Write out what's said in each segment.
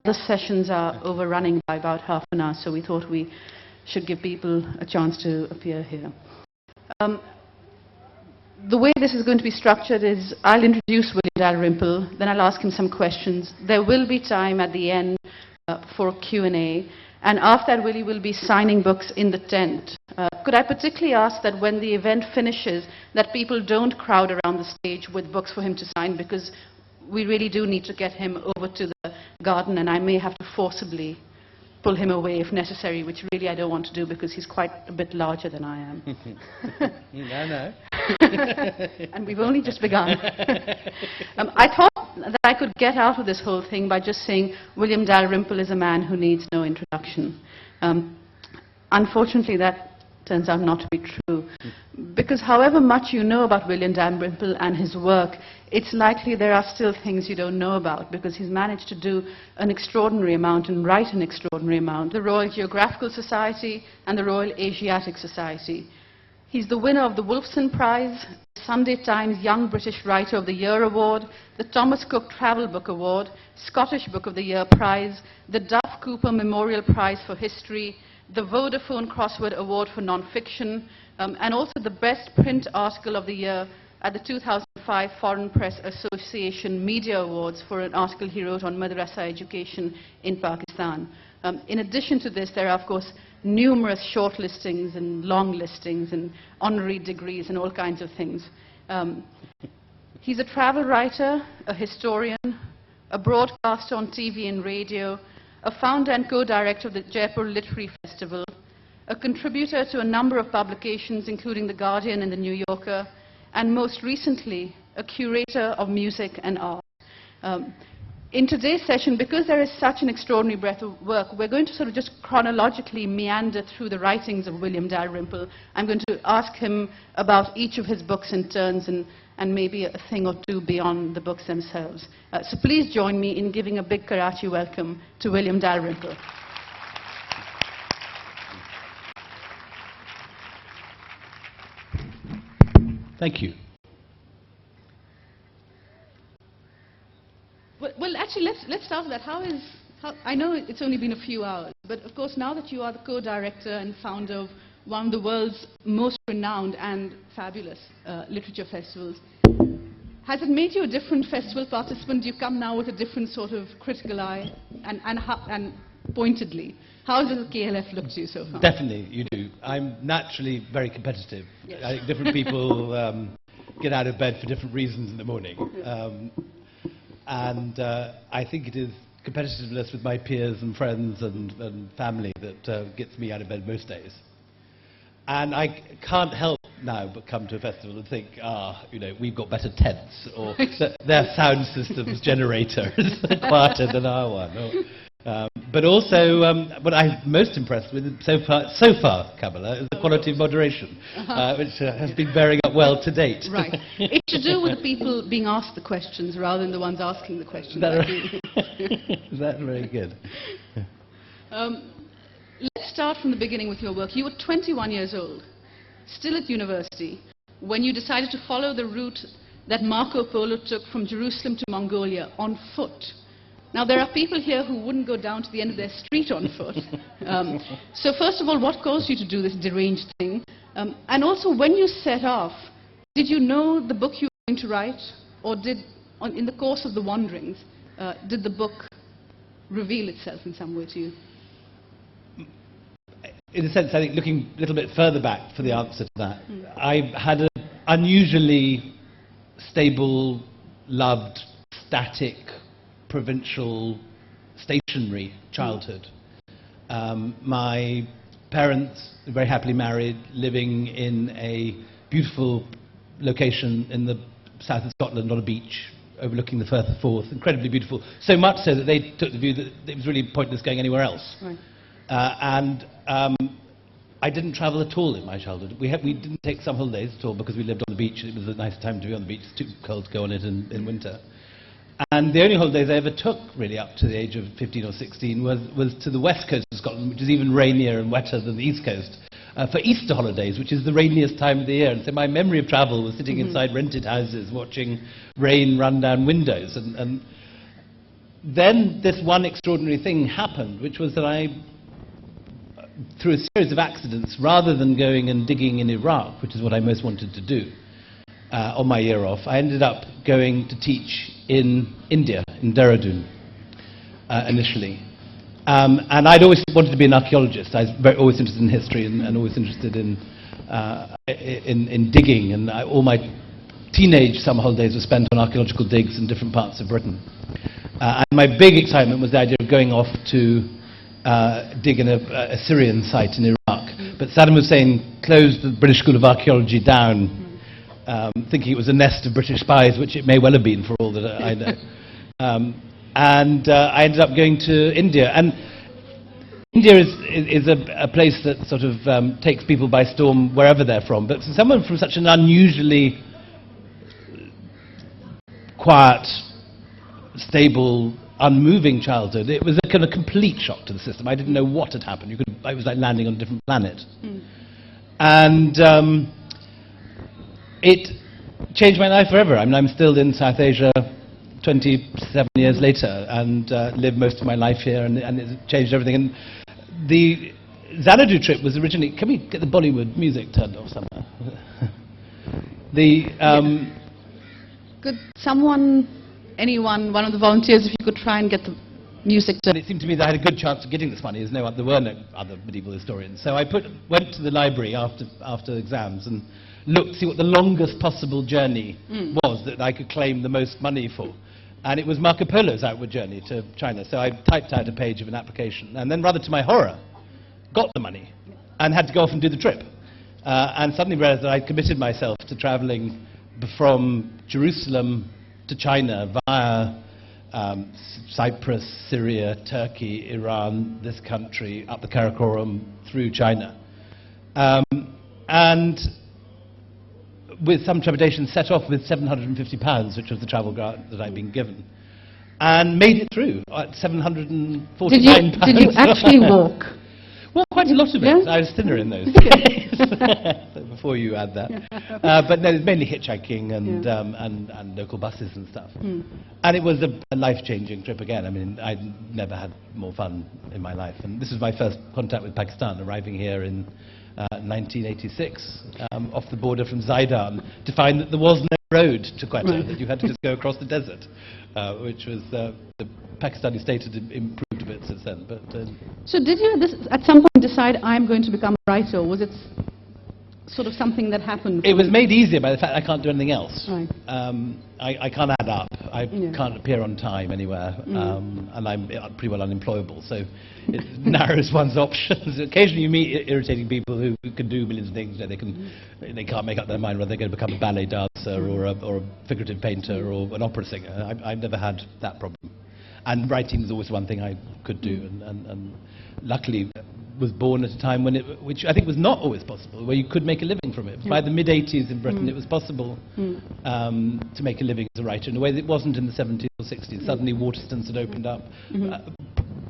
the sessions are overrunning by about half an hour, so we thought we should give people a chance to appear here. The way this is going to be structured is I'll introduce William Dalrymple, then I'll ask him some questions. There will be time at the end for Q&A, and after that Willie will be signing books in the tent. Could I particularly ask that when the event finishes, that people don't crowd around the stage with books for him to sign, because we really do need to get him over to the garden, and I may have to forcibly pull him away if necessary, which really I don't want to do because he's quite a bit larger than I am. No. And we've only just begun. I thought that I could get out of this whole thing by just saying William Dalrymple is a man who needs no introduction. Unfortunately, that turns out not to be true. Because however much you know about William Dalrymple and his work, it's likely there are still things you don't know about, because he's managed to do an extraordinary amount and write an extraordinary amount. The Royal Geographical Society and the Royal Asiatic Society. He's the winner of the Wolfson Prize, Sunday Times Young British Writer of the Year Award, the Thomas Cook Travel Book Award, Scottish Book of the Year Prize, the Duff Cooper Memorial Prize for History, the Vodafone Crossword Award for Non-Fiction, and also the Best Print Article of the Year at the 2005 Foreign Press Association Media Awards for an article he wrote on madrasa education in Pakistan. In addition to this, there are, of course, numerous short listings and long listings and honorary degrees and all kinds of things. He's a travel writer, a historian, a broadcaster on TV and radio, a founder and co-director of the Jaipur Literary Festival, a contributor to a number of publications including The Guardian and The New Yorker, and most recently, a curator of music and art. In today's session, because there is such an extraordinary breadth of work, we're going to sort of just chronologically meander through the writings of William Dalrymple. I'm going to ask him about each of his books in turns and maybe a thing or two beyond the books themselves. So please join me in giving a big Karachi welcome to William Dalrymple. Thank you. Well, actually, let's start with that. I know it's only been a few hours, but of course, now that you are the co-director and founder of one of the world's most renowned and fabulous literature festivals, has it made you a different festival participant? Do you come now with a different sort of critical eye and pointedly? How does the KLF look to you so far? Definitely, you do. I'm naturally very competitive. Yes. I think different people get out of bed for different reasons in the morning. And I think it is competitiveness with my peers and friends and family that gets me out of bed most days. And I can't help now but come to a festival and think, we've got better tents, or their sound system's generator is quieter than our one. But also, what I'm most impressed with so far, Kamala, is the quality of moderation, which has been bearing up well to date. Right. It's to do with the people being asked the questions rather than the ones asking the questions. Is that right? Is that very good? Let's start from the beginning with your work. You were 21 years old, still at university, when you decided to follow the route that Marco Polo took from Jerusalem to Mongolia on foot. Now, there are people here who wouldn't go down to the end of their street on foot. So first of all, what caused you to do this deranged thing? And also, when you set off, did you know the book you were going to write? Or in the course of the wanderings, did the book reveal itself in some way to you? In a sense, I think looking a little bit further back for the answer to that, I had an unusually stable, loved, static, provincial, stationary childhood. My parents were very happily married, living in a beautiful location in the south of Scotland on a beach overlooking the Firth of Forth, incredibly beautiful, so much so that they took the view that it was really pointless going anywhere else. Right. I didn't travel at all in my childhood. We didn't take some holidays at all because we lived on the beach. It was a nice time to be on the beach. It's too cold to go on it in winter. And the only holidays I ever took, really, up to the age of 15 or 16, was to the west coast of Scotland, which is even rainier and wetter than the east coast, for Easter holidays, which is the rainiest time of the year. And so my memory of travel was sitting inside rented houses, watching rain run down windows. And then this one extraordinary thing happened, which was that I, through a series of accidents, rather than going and digging in Iraq, which is what I most wanted to do on my year off, I ended up going to teach in India, in Dehradun, initially. And I'd always wanted to be an archaeologist. I was always interested in history and always interested in digging, and all my teenage summer holidays were spent on archaeological digs in different parts of Britain. And my big excitement was the idea of going off to dig in a Syrian site in Iraq. But Saddam Hussein closed the British School of Archaeology down, thinking it was a nest of British spies, which it may well have been for all that I know. And I ended up going to India. And India is a place that sort of takes people by storm wherever they're from. But for someone from such an unusually quiet, stable, unmoving childhood, it was a kind of complete shock to the system. I didn't know what had happened. It was like landing on a different planet. And it changed my life forever. I mean, I'm still in South Asia 27 years later and live most of my life here, and it's changed everything. And the Xanadu trip was originally... Can we get the Bollywood music turned off somewhere? Could someone, anyone, one of the volunteers, if you could try and get the music to... And it seemed to me that I had a good chance of getting this money, as there were no other medieval historians. So I went to the library after exams and looked to see what the longest possible journey was that I could claim the most money for. And it was Marco Polo's outward journey to China. So I typed out a page of an application, and then, rather to my horror, got the money and had to go off and do the trip. And suddenly realized that I'd committed myself to traveling from Jerusalem to China via Cyprus, Syria, Turkey, Iran, this country, up the Karakoram, through China. And with some trepidation, set off with £750, which was the travel grant that I'd been given, and made it through at £749. Did you actually walk? Well, quite a lot of it. Yeah? I was thinner in those days, before you add that. But no, it was mainly hitchhiking and local buses and stuff. And it was a life-changing trip again. I mean, I'd never had more fun in my life. And this was my first contact with Pakistan, arriving here in 1986, off the border from Zaidan, to find that there was no road to Quetta, that you had to just go across the desert, which was the Pakistani state had improved a bit since then. But so did you at some point decide, I'm going to become a writer? Was it sort of something that happened? It was made easier by the fact I can't do anything else. Right. I can't add up. I can't appear on time anywhere, and I'm pretty well unemployable, so it narrows one's options. Occasionally you meet irritating people who can do millions of things. You know, they can't make up their mind whether they're going to become a ballet dancer or a figurative painter or an opera singer. I've never had that problem. And writing was always one thing I could do, and luckily was born at a time when which I think was not always possible, where you could make a living from it. By the mid-80s in Britain, it was possible to make a living as a writer in a way that it wasn't in the 70s or 60s. Suddenly Waterstones had opened up,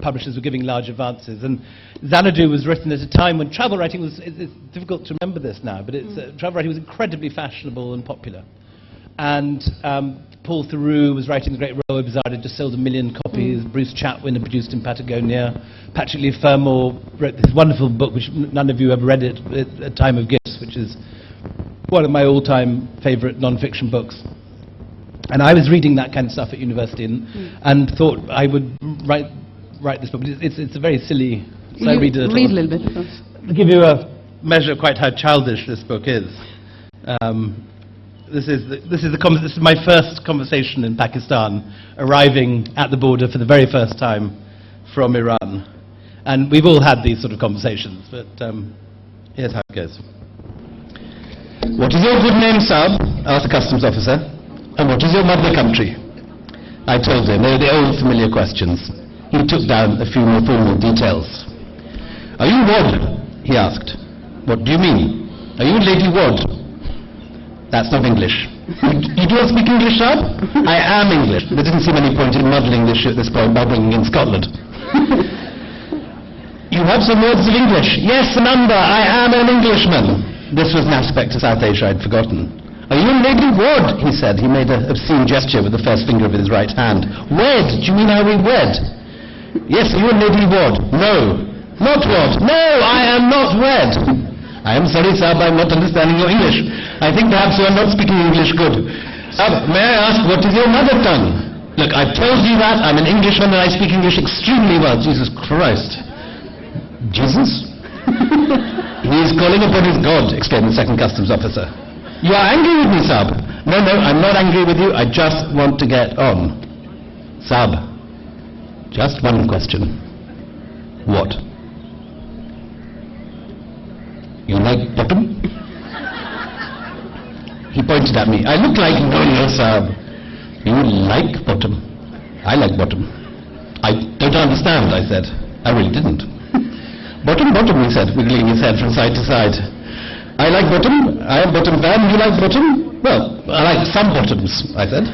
publishers were giving large advances, and Xanadu was written at a time when travel writing was, it's difficult to remember this now, but travel writing was incredibly fashionable and popular. And Paul Theroux was writing the great Royal Bazaar, had just sold 1 million copies. Bruce Chatwin had produced in Patagonia. Patrick Leigh Fermor wrote this wonderful book, which none of you have read it, A Time of Gifts, which is one of my all-time favourite non-fiction books. And I was reading that kind of stuff at university and thought I would write this book. But it's a very silly... So I read it read a little bit first. To give you a measure of quite how childish this book is. This is my first conversation in Pakistan, arriving at the border for the very first time from Iran. And we've all had these sort of conversations, but here's how it goes. What is your good name, sir? Asked the customs officer. And what is your mother country? I told him. They were the old familiar questions. He took down a few more formal details. Are you Wad? He asked. What do you mean? Are you Lady Wad? That's not English. You don't speak English, sir? I am English. There didn't seem any point in muddling this at this point by bringing in Scotland. You have some words of English. Yes, a number. I am an Englishman. This was an aspect of South Asia I'd forgotten. Are you Lady Ward? He said. He made an obscene gesture with the first finger of his right hand. Wed? Do you mean are we wed? Yes, are you Lady Ward? No. Not Ward? No, I am not wed. I am sorry, sir, I'm not understanding your English. I think perhaps you are not speaking English good. Sir, may I ask, what is your mother tongue? Look, I've told you that. I'm an Englishman and I speak English extremely well. Jesus Christ. Jesus? He is calling upon his God, exclaimed the second customs officer. You are angry with me, Sab? No, I'm not angry with you. I just want to get on. Sab, just one question. What? You like bottom? He pointed at me. I look like no, Sab. You like bottom? I like bottom. I don't understand, I said. I really didn't. Bottom, he said, wiggling his head from side to side. I like bottom. I am bottom fan. You like bottom? Well, I like some bottoms, I said.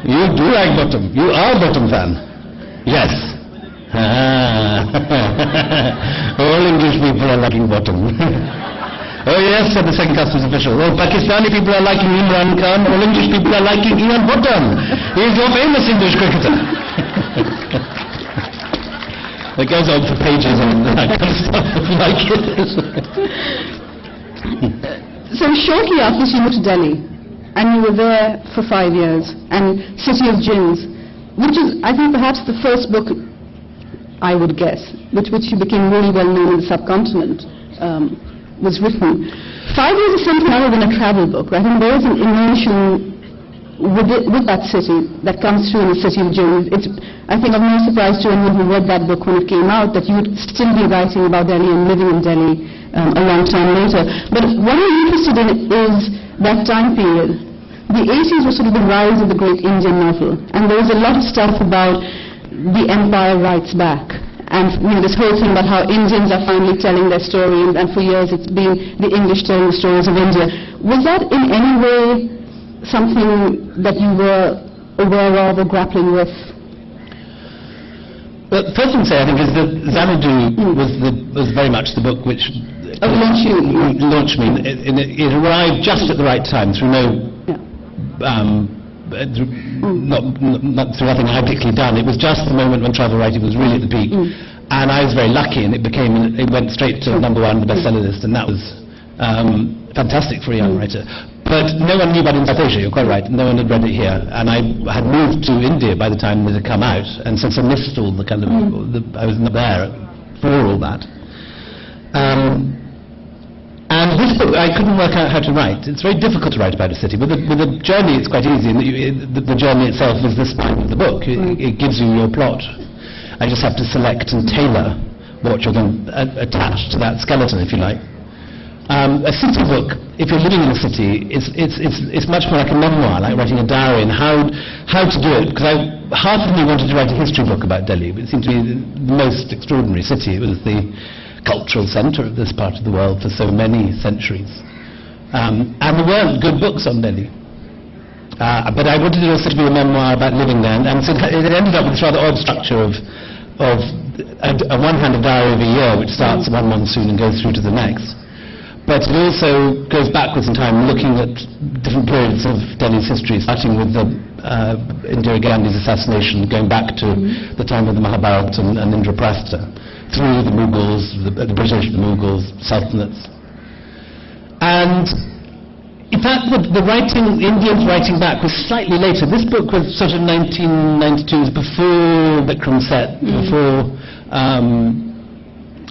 You do like bottom. You are bottom fan. Yes. All English people are liking bottom. Oh yes, said the second customs official. All Pakistani people are liking Imran Khan. All English people are liking Ian Bottom. He is your famous English cricketer. It goes on for pages on that kind of stuff. Like So shortly after you moved to Delhi, and you were there for 5 years, and City of Jinns, which is, I think, perhaps the first book, I would guess, which you became really well known in the subcontinent, was written. 5 years is something other than a travel book, right? And there is an emotion with that city that comes through in the City of Jinns. It's, I think, of no surprise to anyone who read that book when it came out that you would still be writing about Delhi and living in Delhi a long time later. But what I'm interested in is that time period. The 80s was sort of the rise of the great Indian novel, and there was a lot of stuff about the empire writes back. And this whole thing about how Indians are finally telling their story, and for years it's been the English telling the stories of India. Was that in any way something that you were aware of or grappling with? Well, the first thing to say, I think, is that Xanadu was very much the book which launched me. It arrived just at the right time, through not through nothing I had particularly done. It was just the moment when travel writing was really at the peak, and I was very lucky, and it went straight to #1 on the bestseller list, and that was fantastic for a young writer. But no one knew about it in South Asia, you're quite right. No one had read it here. And I had moved to India by the time it had come out, and since I missed all the kind of, I was not there for all that. And this book, I couldn't work out how to write. It's very difficult to write about a city. With a journey, it's quite easy. The journey itself is the spine of the book. It gives you your plot. I just have to select and tailor what you're going to attach to that skeleton, if you like. A city book, if you're living in a city, it's much more like a memoir, like writing a diary, and how to do it. Because half of me wanted to write a history book about Delhi, but it seemed to be the most extraordinary city. It was the cultural centre of this part of the world for so many centuries. And there weren't good books on Delhi. But I wanted it also to be a memoir about living there, and so it ended up with this rather odd structure of on one hand a diary of a year, which starts one monsoon and goes through to the next. But it also goes backwards in time, looking at different periods of Delhi's history, starting with Indira Gandhi's assassination, going back to the time of the Mahabharata and Indraprastha, through the Mughals, the British, the Mughals, Sultanates. And in fact, the Indians writing back was slightly later. This book was sort of 1992, it was before Vikram Seth, before...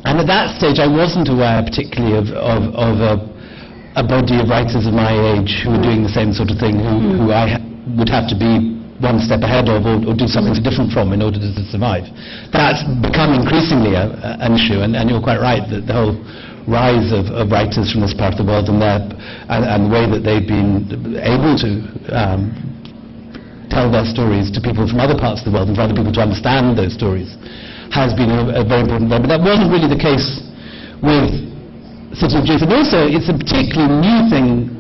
and at that stage, I wasn't aware particularly of a body of writers of my age who were doing the same sort of thing, who I would have to be one step ahead of or do something different from in order to survive. That's become increasingly an issue, and you're quite right that the whole rise of writers from this part of the world and the way that they've been able to tell their stories to people from other parts of the world and for other people to understand those stories has been a very important one. But that wasn't really the case with City of Jinns. And also, it's a particularly new thing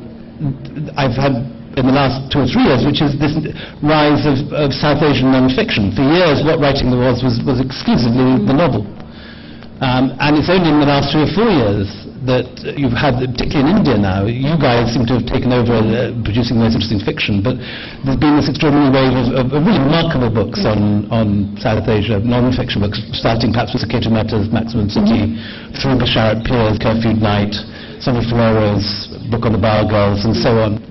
I've had in the last 2 or 3 years, which is this rise of South Asian non-fiction. For years, what writing there was exclusively the novel. And it's only in the last 3 or 4 years that you've had, particularly in India now, you guys seem to have taken over producing the most interesting fiction, but there's been this extraordinary wave of really remarkable books on South Asia, non-fiction books, starting perhaps with Saketu Mehta's Maximum City, through Basharat Peer's Curfewed Night, Sonia Flora's book on the Bar Girls, and so on.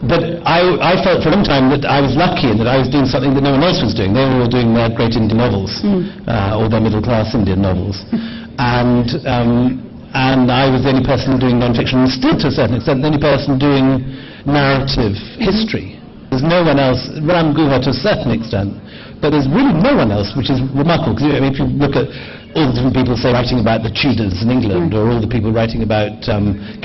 But I felt for a long time that I was lucky in that I was doing something that no one else was doing. They were all doing their great Indian novels, or their middle-class Indian novels. And I was the only person doing non-fiction, and still to a certain extent the only person doing narrative history. There's no one else, Ram Guha to a certain extent, but there's really no one else, which is remarkable, because if you look at all the different people, say, writing about the Tudors in England, or all the people writing about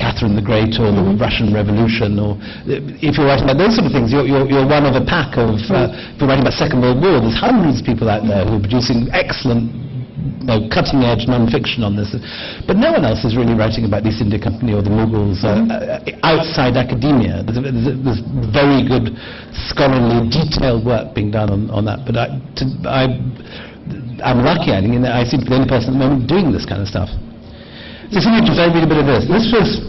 Catherine the Great, or the Russian Revolution, or if you're writing about those sort of things, you're one of a pack of, if you're writing about Second World War, there's hundreds of people out there who are producing excellent, cutting-edge non-fiction on this. But no one else is really writing about the East India Company or the Mughals outside academia. There's very good scholarly, detailed work being done on that. But I'm lucky, I think, in that I seem to be the only person at the moment doing this kind of stuff. So I read a bit of this. This was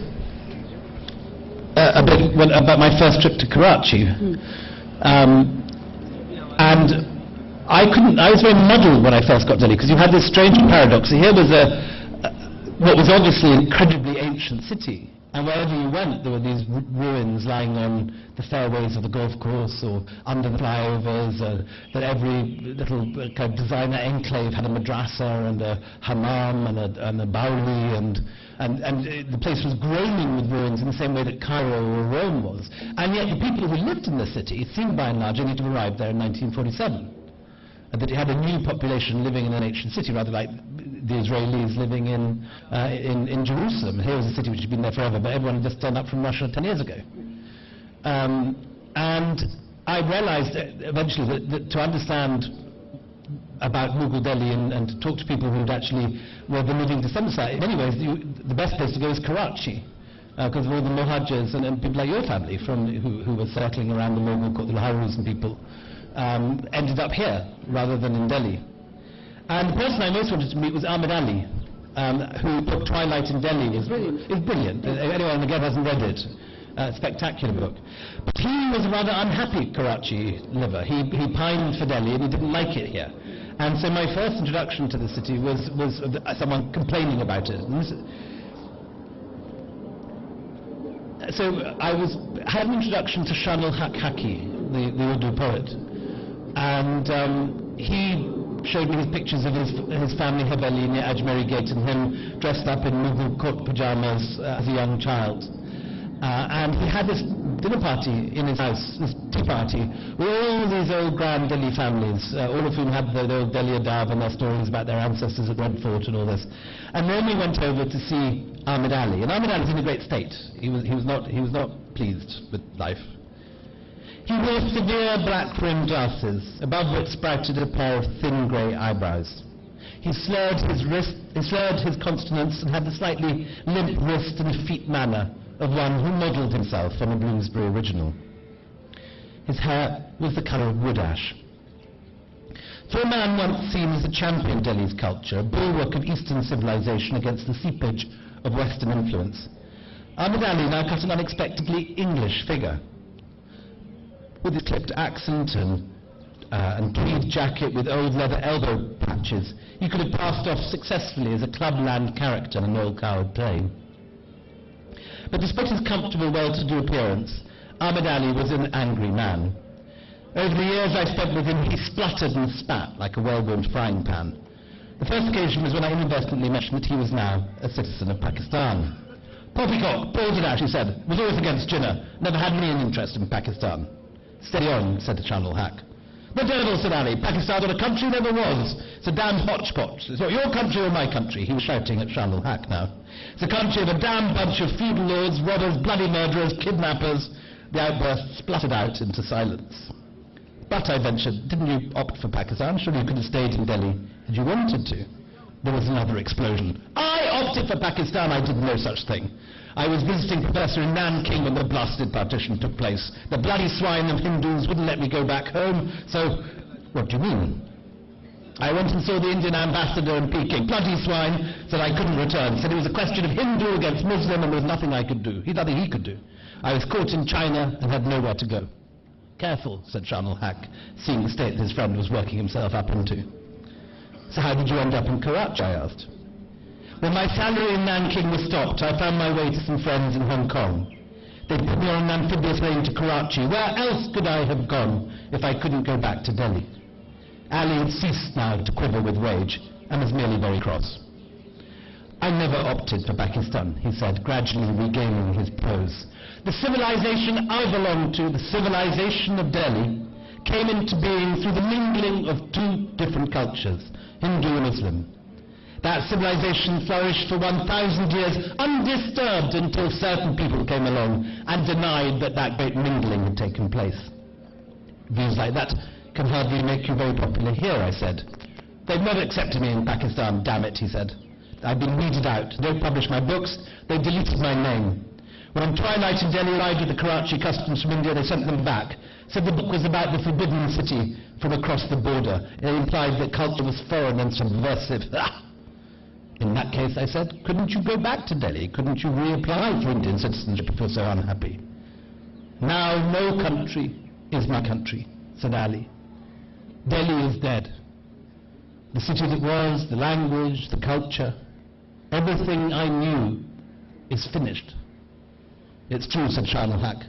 a bit about my first trip to Karachi. And I was very muddled when I first got to Delhi, because you had this strange paradox. Here was what was obviously an incredibly ancient city, and wherever you went there were these ruins lying on the fairways of the golf course or under the flyovers, that every little kind of designer enclave had a madrasa and a hammam and a bawli, and the place was groaning with ruins in the same way that Cairo or Rome was. And yet the people who lived in the city seemed by and large only to have arrived there in 1947. And that it had a new population living in an ancient city, rather like the Israelis living in Jerusalem. Here was a city which had been there forever, but everyone had just turned up from Russia 10 years ago. And I realized eventually that to understand about Mughal Delhi and to talk to people who actually were living to some extent, in many ways the best place to go is Karachi, because of all the Muhajjars and people like your family who were circling around the Mughal court, the Laharis and people. Ended up here rather than in Delhi. And the person I most wanted to meet was Ahmed Ali, whose book Twilight in Delhi is brilliant. Anyone again hasn't read it. Spectacular book. But he was a rather unhappy Karachi liver. He pined for Delhi and he didn't like it here. And so my first introduction to the city was someone complaining about it. So I had an introduction to Shan al-Haq Haki, the Urdu poet. And he showed me his pictures of his family Haveli near Ajmeri Gate, and him dressed up in Mughal court pajamas as a young child. And he had this dinner party in his house, this tea party, with all these old grand Delhi families, all of whom had the old Delhi Adab and their stories about their ancestors at Red Fort and all this. And then we went over to see Ahmed Ali, and Ahmed Ali was in a great state. He was not pleased with life. He wore severe black-rimmed glasses, above which sprouted a pair of thin grey eyebrows. He slurred his consonants and had the slightly limp wrist and feet manner of one who modelled himself on a Bloomsbury original. His hair was the colour of wood ash. For a man once seen as a champion of Delhi's culture, a bulwark of Eastern civilization against the seepage of Western influence, Ahmed Ali now cut an unexpectedly English figure. With his clipped accent and tweed jacket with old leather elbow patches, he could have passed off successfully as a clubland character in an oil-cowed plane. But despite his comfortable, well-to-do appearance, Ahmed Ali was an angry man. Over the years I spent with him, he spluttered and spat like a well-warmed frying pan. The first occasion was when I inadvertently mentioned that he was now a citizen of Pakistan. Poppycock, balls it out, he said, was always against Jinnah, never had any interest in Pakistan. Steady on, said the Shan al-Haq. The devil, said Ali, Pakistan's not a country, never was. It's a damned hodgepodge. It's not your country or my country. He was shouting at Shan al-Haq now. It's a country of a damned bunch of feudal lords, robbers, bloody murderers, kidnappers. The outburst spluttered out into silence. But, I ventured, didn't you opt for Pakistan? Surely you could have stayed in Delhi had you wanted to. There was another explosion. I opted for Pakistan, I did no such thing. I was visiting professor in Nanking when the blasted partition took place. The bloody swine of Hindus wouldn't let me go back home, so... What do you mean? I went and saw the Indian ambassador in Peking. Bloody swine, said I couldn't return. Said it was a question of Hindu against Muslim and there was nothing I could do. Nothing he could do. I was caught in China and had nowhere to go. Careful, said Sharnal-Haq, seeing the state that his friend was working himself up into. So how did you end up in Karachi, I asked. When my salary in Nanking was stopped, I found my way to some friends in Hong Kong. They put me on an amphibious plane to Karachi. Where else could I have gone if I couldn't go back to Delhi? Ali had ceased now to quiver with rage and was merely very cross. I never opted for Pakistan, he said, gradually regaining his pose. The civilization I belonged to, the civilization of Delhi, came into being through the mingling of two different cultures, Hindu and Muslim. That civilization flourished for 1,000 years undisturbed until certain people came along and denied that that great mingling had taken place. Views like that can hardly make you very popular here, I said. They've not accepted me in Pakistan, damn it, he said. I've been weeded out. They don't publish my books. They deleted my name. When Twilight in Delhi arrived with the Karachi customs from India, they sent them back. Said the book was about the forbidden city from across the border. It implied that culture was foreign and subversive. In that case, I said, couldn't you go back to Delhi? Couldn't you reapply for Indian citizenship if you're so unhappy? Now no country is my country, said Ali. Delhi is dead. The city that was, the language, the culture, everything I knew is finished. It's true, said Sharnal-Haq.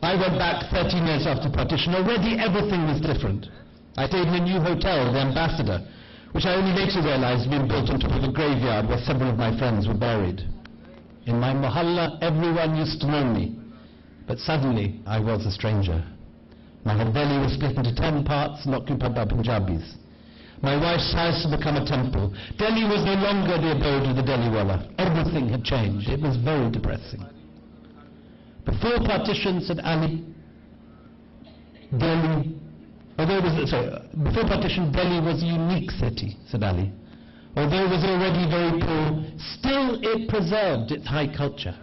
I went back 13 years after partition. Already everything was different. I stayed in a new hotel, the Ambassador, which I only later realized had been built on top of a graveyard where several of my friends were buried. In my mohalla, everyone used to know me, but suddenly I was a stranger. My Haveli was split into 10 parts and occupied by Punjabis. My wife's house had become a temple. Delhi was no longer the abode of the Delhiwala. Everything had changed. It was very depressing. Before partition, said Ali, before partition, Delhi was a unique city, said Ali. Although it was already very poor, still it preserved its high culture.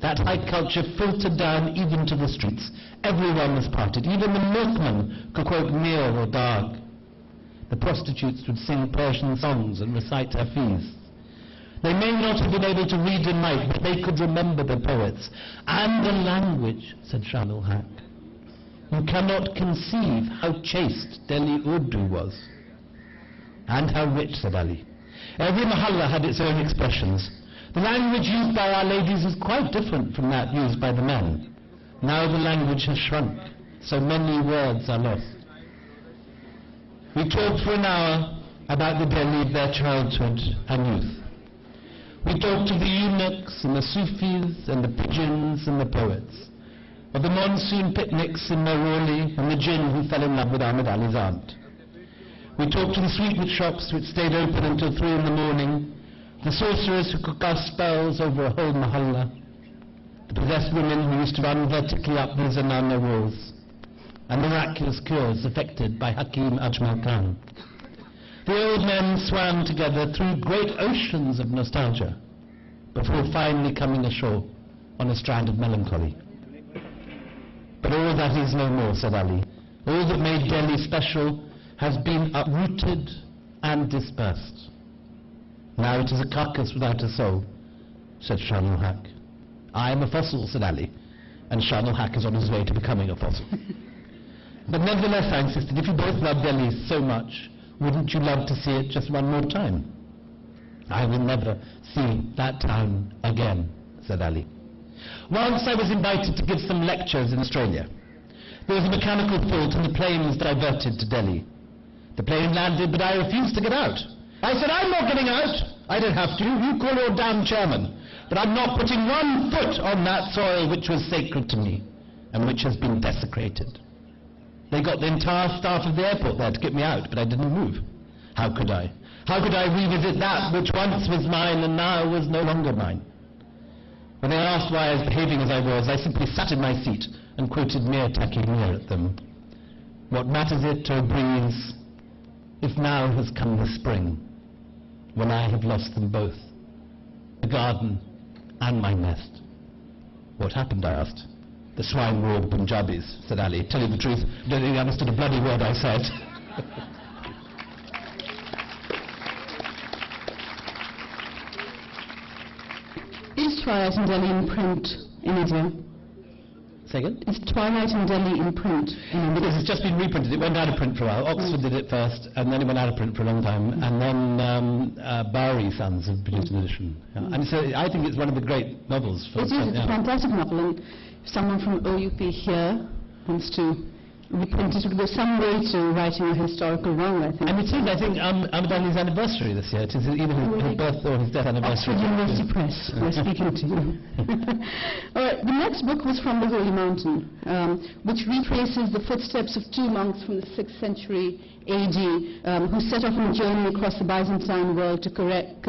That high culture filtered down even to the streets. Everyone was parted. Even the milkman could quote Mir or Dag. The prostitutes would sing Persian songs and recite Hafiz. They may not have been able to read and write, but they could remember the poets. And the language, said Sharnal-Haq. You cannot conceive how chaste Delhi Urdu was. And how rich, said Ali. Every mahalla had its own expressions. The language used by our ladies is quite different from that used by the men. Now the language has shrunk. So many words are lost. We talked for an hour about the Delhi of their childhood and youth. We talked of the eunuchs and the Sufis and the pigeons and the poets, of the monsoon picnics in Maroli and the jinn who fell in love with Ahmed Ali's aunt. We talked of the sweetmeat shops which stayed open until 3 in the morning, the sorcerers who could cast spells over a whole mahalla, the possessed women who used to run vertically up the Zanana walls, and miraculous cures effected by Hakim Ajmal Khan. The old men swam together through great oceans of nostalgia before finally coming ashore on a strand of melancholy. But all that is no more, said Ali. All that made Delhi special has been uprooted and dispersed. Now it is a carcass without a soul, said Sharnal-Haq. I am a fossil, said Ali, and Sharnal-Haq is on his way to becoming a fossil. But nevertheless, I insisted, if you both love Delhi so much, wouldn't you love to see it just one more time? I will never see that town again, said Ali. Once I was invited to give some lectures in Australia. There was a mechanical fault and the plane was diverted to Delhi. The plane landed, but I refused to get out. I said, I'm not getting out. I don't have to. You call your damn chairman. But I'm not putting one foot on that soil which was sacred to me and which has been desecrated. They got the entire staff of the airport there to get me out, but I didn't move. How could I? How could I revisit that which once was mine and now was no longer mine? When they asked why I was behaving as I was, I simply sat in my seat and quoted Mir Taki Mir at them. What matters it to a breeze if now has come the spring, when I have lost them both, the garden and my nest? What happened, I asked. The swine roared Punjabis, said Ali. Tell you the truth, I don't think I understood a bloody word I said. Is Twilight in Delhi in print in India? Say again? Is Twilight in Delhi in print in India? Because it's just been reprinted. It went out of print for a while. Oxford did it first, and then it went out of print for a long time, and then Bowery Sons have produced an edition. Yeah. And so I think it's one of the great novels. It is. It's a fantastic novel, and if someone from OUP here wants to reprint it, there's some way to writing a historical wrong, I think. And it is, I think, Ahmad anniversary this year. It is either his birth or his death anniversary. Oxford University Press, we're speaking to you. All right, the next book was From the Holy Mountain, which retraces the footsteps of two monks from the 6th century AD who set off on a journey across the Byzantine world to collect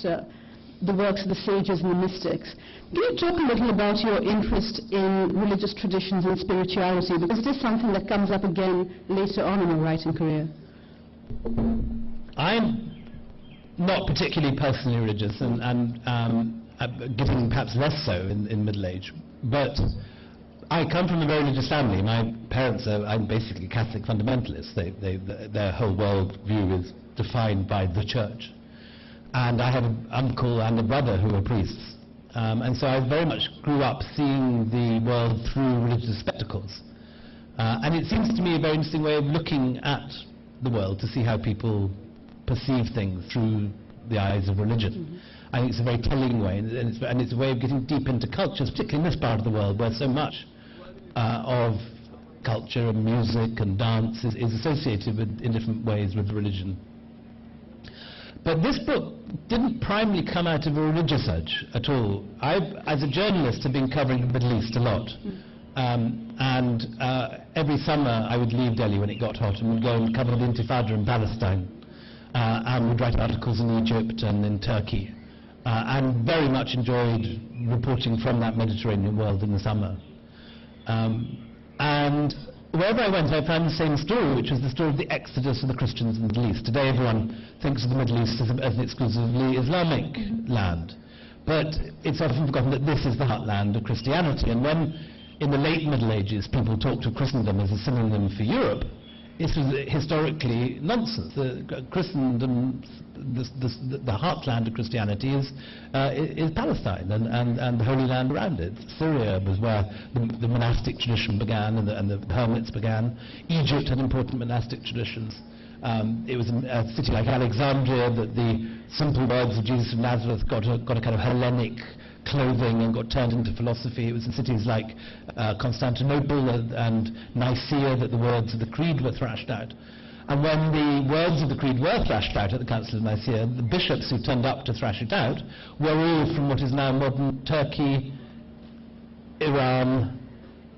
the works of the sages and the mystics. Can you talk a little about your interest in religious traditions and spirituality, because it is something that comes up again later on in your writing career? I'm not particularly personally religious, and getting perhaps less so in middle age. But I come from a very religious family. My parents are basically Catholic fundamentalists. Their whole world view is defined by the church. And I have an uncle and a brother who are priests. And so I very much grew up seeing the world through religious spectacles. And it seems to me a very interesting way of looking at the world, to see how people perceive things through the eyes of religion. I think it's a very telling way, and it's a way of getting deep into cultures, particularly in this part of the world where so much of culture and music and dance is associated with, in different ways, with religion. But this book didn't primarily come out of a religious urge at all. As a journalist, have been covering the Middle East a lot. Every summer I would leave Delhi when it got hot and would go and cover the Intifada in Palestine, and would write articles in Egypt and in Turkey, and very much enjoyed reporting from that Mediterranean world in the summer. And wherever I went, I found the same story, which was the story of the exodus of the Christians in the Middle East. Today everyone thinks of the Middle East as an exclusively Islamic land. But it's often forgotten that this is the heartland of Christianity. And when, in the late Middle Ages, people talked of Christendom as a synonym for Europe, this was historically nonsense. Christendom, the heartland of Christianity is Palestine and the Holy Land around it. Syria was where the monastic tradition began and the hermits began. Egypt had important monastic traditions. It was a city like Alexandria that the simple words of Jesus of Nazareth got a kind of Hellenic clothing and got turned into philosophy. It was in cities like Constantinople and Nicaea that the words of the Creed were thrashed out. And when the words of the Creed were thrashed out at the Council of Nicaea, the bishops who turned up to thrash it out were all from what is now modern Turkey, Iran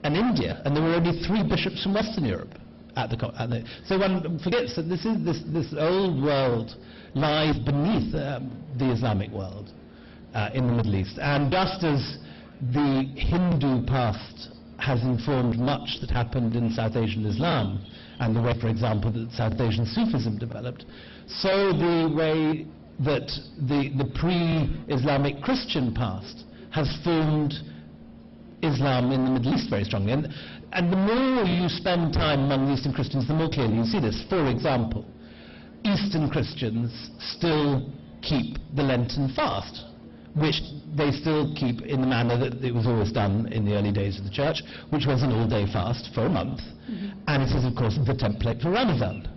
and India. And there were only 3 bishops from Western Europe. So one forgets that this old world lies beneath the Islamic world in the Middle East. And just as the Hindu past has informed much that happened in South Asian Islam, and the way, for example, that South Asian Sufism developed, so the way that the pre-Islamic Christian past has formed Islam in the Middle East very strongly. And the more you spend time among Eastern Christians, the more clearly you see this. For example, Eastern Christians still keep the Lenten fast, which they still keep in the manner that it was always done in the early days of the church, which was an all-day fast for a month. And it is, of course, the template for Ramadan.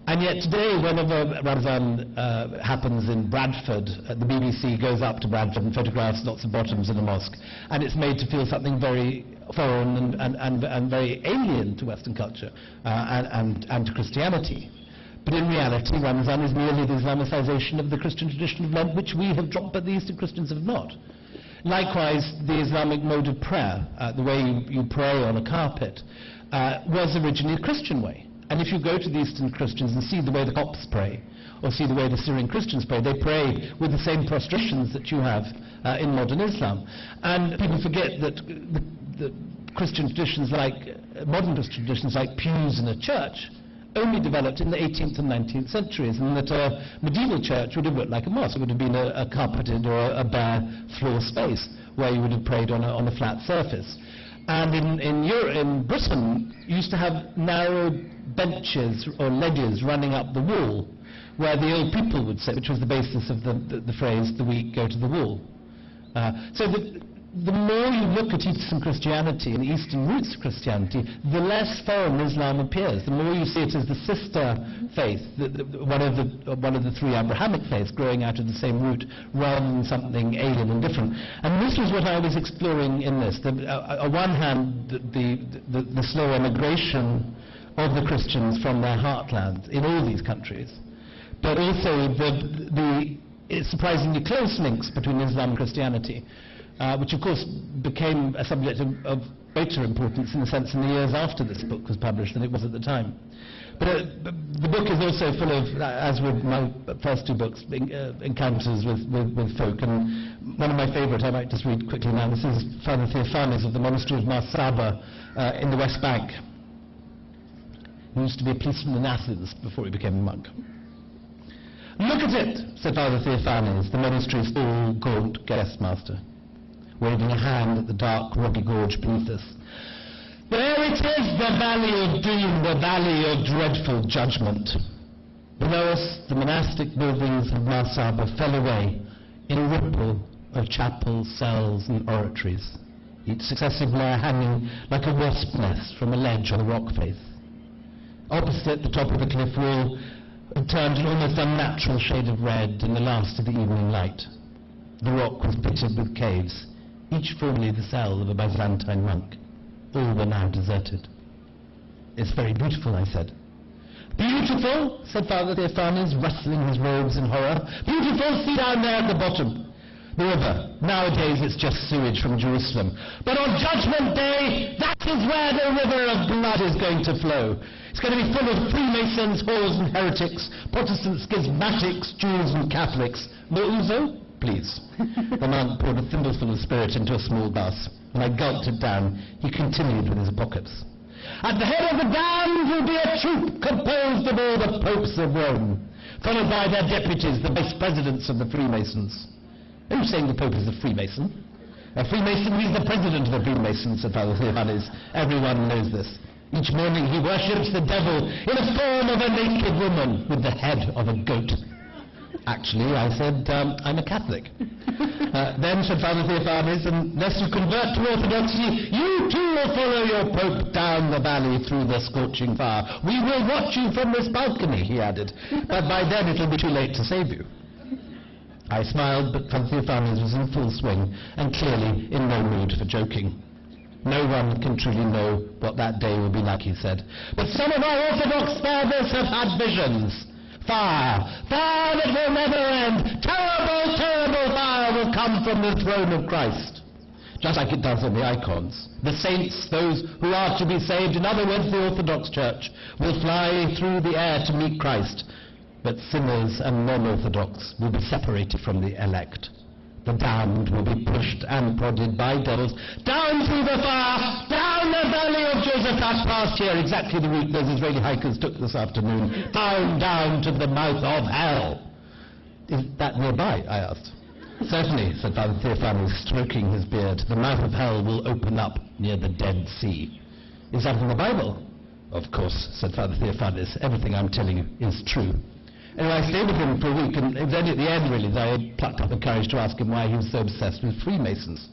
And yet today, whenever Ramadan happens in Bradford, the BBC goes up to Bradford and photographs lots of bottoms in a mosque, and it's made to feel something very foreign and very alien to Western culture and to Christianity. But in reality, Ramadan is merely the Islamicization of the Christian tradition of Lent, which we have dropped, but the Eastern Christians have not. Likewise, the Islamic mode of prayer, the way you pray on a carpet, was originally a Christian way. And if you go to the Eastern Christians and see the way the Copts pray, or see the way the Syrian Christians pray, they pray with the same prostrations that you have in modern Islam. And people forget that the Christian traditions modern Christian traditions like pews in a church only developed in the 18th and 19th centuries, and that a medieval church would have looked like a mosque. It would have been a carpeted or a bare floor space where you would have prayed on a flat surface. And in Britain, you used to have narrow benches or ledges running up the wall where the old people would sit, which was the basis of the phrase, the weak go to the wall. So the more you look at Eastern Christianity and Eastern roots of Christianity, the less foreign Islam appears. The more you see it as the sister faith, one of the three Abrahamic faiths growing out of the same root, rather than something alien and different. And this was what I was exploring in this. On one hand, the slow emigration of the Christians from their heartland in all these countries, but also the surprisingly close links between Islam and Christianity. Which of course became a subject of greater importance in the sense in the years after this book was published than it was at the time. But the book is also full of, as with my first two books, encounters with folk. And one of my favourite, I might just read quickly now, this is Father Theophanes of the monastery of Marsaba in the West Bank. He used to be a policeman in Athens before he became a monk. "Look at it," said Father Theophanes, the monastery's tall, gaunt guest master, waving a hand at the dark, rocky gorge beneath us. "There it is, the valley of doom, the valley of dreadful judgment. Below us, the monastic buildings of Marsaba fell away in a ripple of chapels, cells, and oratories, each successive layer hanging like a wasp nest from a ledge on a rock face. Opposite the top of the cliff wall had turned an almost unnatural shade of red in the last of the evening light. The rock was pitted with caves, each formerly the cell of a Byzantine monk. All were now deserted." "It's very beautiful," I said. "Beautiful?" said Father Theophanes, rustling his robes in horror. "Beautiful? See down there at the bottom. The river. Nowadays it's just sewage from Jerusalem. But on Judgment Day, that is where the river of blood is going to flow. It's going to be full of Freemasons, whores and heretics, Protestants, schismatics, Jews and Catholics. But also, please." The monk poured a thimbleful of spirit into a small glass, and I gulped it down. He continued with his apocalypse. "At the head of the damned will be a troop composed of all the popes of Rome, followed by their deputies, the vice presidents of the Freemasons." "Are you saying the Pope is a Freemason?" "A Freemason is the president of the Freemasons," said Father Theophanes. "Everyone knows this. Each morning he worships the devil in the form of a naked woman with the head of a goat." "Actually," I said, "I'm a Catholic." "Then," said Father Theophanes, "unless you convert to Orthodoxy, you too will follow your Pope down the valley through the scorching fire. We will watch you from this balcony," he added, "but by then it'll be too late to save you." I smiled, but Father Theophanes was in full swing and clearly in no mood for joking. "No one can truly know what that day will be like," he said. "But some of our Orthodox fathers have had visions. Fire, fire that will never end. Terrible, terrible fire will come from the throne of Christ. Just like it does on the icons. The saints, those who are to be saved, in other words, the Orthodox Church, will fly through the air to meet Christ. But sinners and non-Orthodox will be separated from the elect. The damned will be pushed and prodded by devils down through the fire, down the valley of Josaphat, past here, exactly the route those Israeli hikers took this afternoon, down to the mouth of hell." "Is that nearby?" I asked. "Certainly," said Father Theophanes, stroking his beard. "The mouth of hell will open up near the Dead Sea." "Is that in the Bible?" "Of course," said Father Theophanes. "Everything I'm telling you is true." Anyway, I stayed with him for a week, and it was only at the end, really, that I plucked up the courage to ask him why he was so obsessed with Freemasons.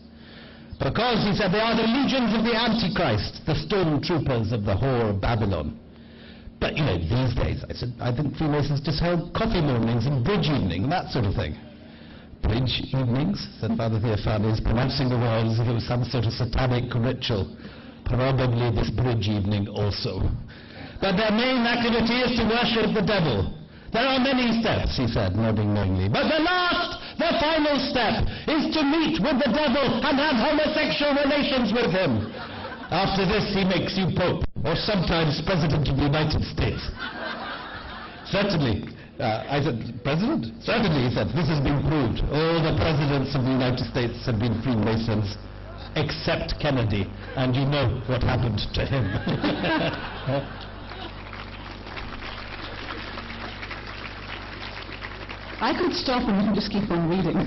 "Because," he said, "they are the legions of the Antichrist, the stormtroopers of the whore of Babylon." "But, you know, these days," I said, "I think Freemasons just held coffee mornings and bridge evening, that sort of thing." "Bridge evenings?" said Father Theophanes, pronouncing the word as if it was some sort of satanic ritual. "Probably this bridge evening also. But their main activity is to worship the devil. There are many steps," he said, nodding knowingly, "but the final step, is to meet with the devil and have homosexual relations with him. After this, he makes you Pope, or sometimes President of the United States." "Certainly." I said, "President?" "Certainly," he said, "this has been proved. All the presidents of the United States have been Freemasons, except Kennedy, and you know what happened to him." I could stop and you can just keep on reading.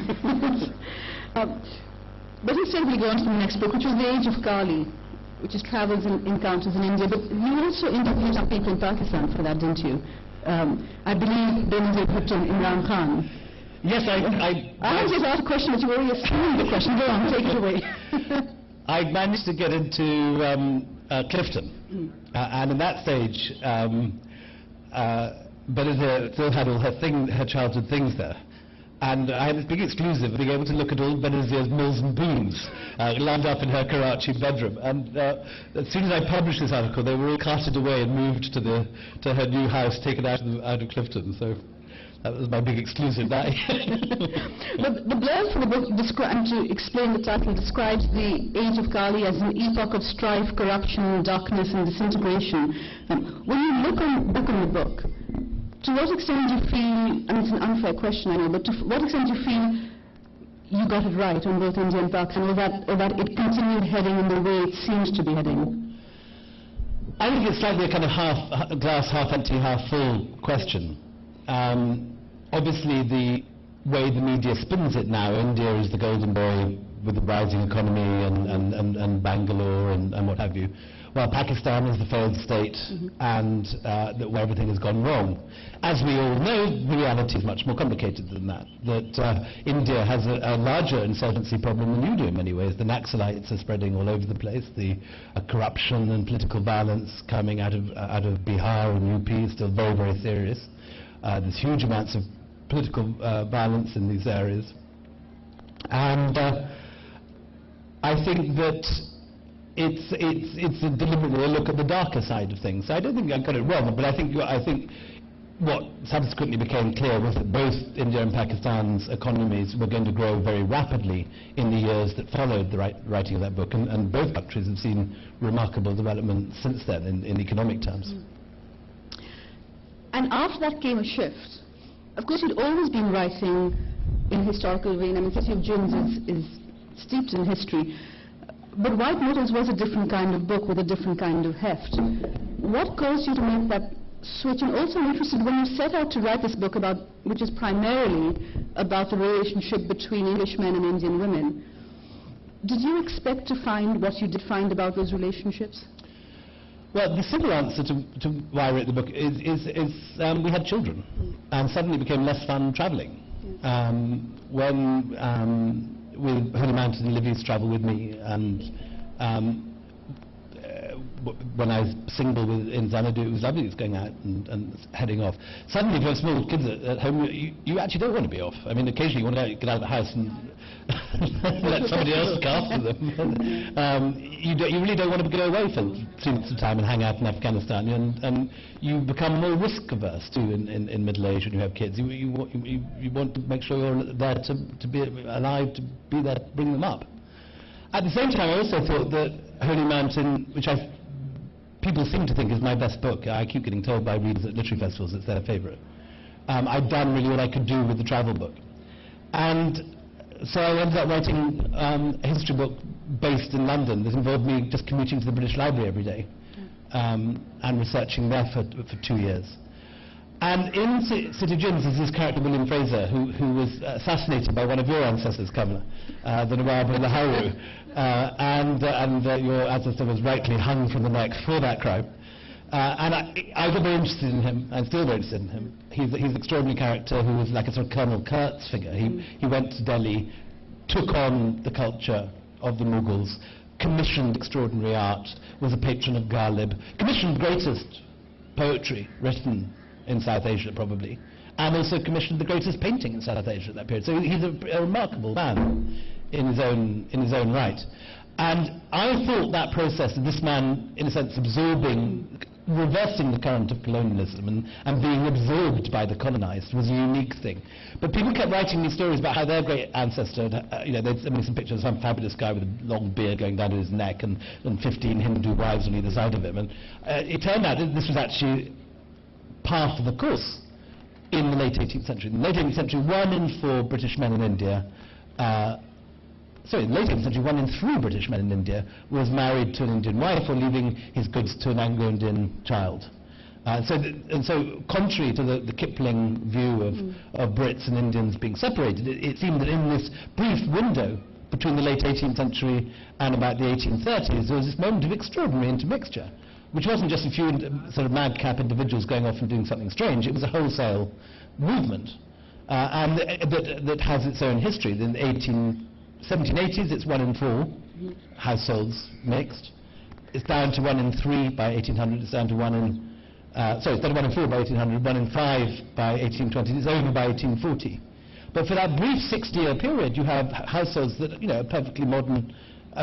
But instead we go on to the next book, which was The Age of Kali, which is travels and encounters in India. But you also interviewed some people in Pakistan for that, didn't you? I believe Benazir Bhutto and Imran Khan. Yes, I want you to ask a question, but you already assumed the question. Go on, take it away. I managed to get into Clifton, and in that stage, Benazir still had all her childhood things there. And I had this big exclusive of being able to look at all Benazir's mills and booms lined up in her Karachi bedroom. And as soon as I published this article, they were all carted away and moved to her new house, taken out of Clifton. So that was my big exclusive. But the blurb for the book, and to explain the title, describes the age of Kali as an epoch of strife, corruption, darkness, and disintegration. When you look on the book, to what extent do you feel, and it's an unfair question, I know, but to what extent do you feel you got it right on both India and Pakistan, or that it continued heading in the way it seems to be heading? I think it's slightly a kind of glass half empty, half full question. Obviously, the way the media spins it now, India is the golden boy with the rising economy and Bangalore and what have you, while Pakistan is the failed state and where everything has gone wrong. As we all know, the reality is much more complicated than that. India has a larger insurgency problem than you do in many ways. The Naxalites are spreading all over the place. The corruption and political violence coming out of Bihar and UP is still very, very serious. There's huge amounts of political violence in these areas. And I think that it's deliberately a look at the darker side of things. So I don't think I got it wrong, but I think what subsequently became clear was that both India and Pakistan's economies were going to grow very rapidly in the years that followed the writing of that book, and both countries have seen remarkable development since then in economic terms. And after that came a shift. Of course, you'd always been writing in a historical vein. I mean, City of Gins is steeped in history. But White Noodles was a different kind of book with a different kind of heft. What caused you to make that switch? And also I'm interested, when you set out to write this book, which is primarily about the relationship between English men and Indian women, did you expect to find what you did find about those relationships? Well, the simple answer to why I wrote the book is we had children, and suddenly it became less fun travelling. When Holy Mountain and Liv used to travel with me, and when I was single in Xanadu, it was lovely just going out and heading off. Suddenly, if you have small kids at home, you actually don't want to be off. I mean, occasionally you want to get out of the house and let somebody else look after them. You really don't want to go away for 2 months of time and hang out in Afghanistan, and you become more risk-averse too in middle age when you have kids. You want to make sure you're there to be alive, to be there to bring them up. At the same time, I also thought that Holy Mountain, which people seem to think is my best book. I keep getting told by readers at literary festivals it's their favourite. I'd done really what I could do with the travel book. And so I ended up writing a history book based in London that involved me just commuting to the British Library every day and researching there for 2 years. And in City of Gins is this character, William Fraser, who was assassinated by one of your ancestors, Kamala, the Nawab of Lahore, and your ancestor was rightly hung from the neck for that crime. And I got very interested in him. I'm still very interested in him. He's an extraordinary character who was like a sort of Colonel Kurtz figure. He went to Delhi, took on the culture of the Mughals, commissioned extraordinary art, was a patron of Ghalib, commissioned the greatest poetry written in South Asia, probably, and also commissioned the greatest painting in South Asia at that period. So he's a remarkable man in his own right. And I thought that process of this man, in a sense, reversing the current of colonialism and being absorbed by the colonized was a unique thing. But people kept writing me stories about how their great ancestor, they'd send me some pictures of some fabulous guy with a long beard going down to his neck and 15 Hindu wives on either side of him. And it turned out that this was actually part of the course in the late 18th century. In the late 18th century, 1 in 4 British men in India, in the late 18th century, 1 in 3 British men in India was married to an Indian wife or leaving his goods to an Anglo-Indian child. So contrary to the Kipling view of Brits and Indians being separated, it seemed that in this brief window between the late 18th century and about the 1830s, there was this moment of extraordinary intermixture, which wasn't just a few sort of madcap individuals going off and doing something strange. It was a wholesale movement. and that has its own history. In the 1780s, it's 1 in 4 households mixed. It's down to 1 in 3 by 1800. It's down to 1 in it's down to 1 in 4 by 1800, 1 in 5 by 1820. It's over by 1840. But for that brief 60-year period, you have households that are perfectly modern,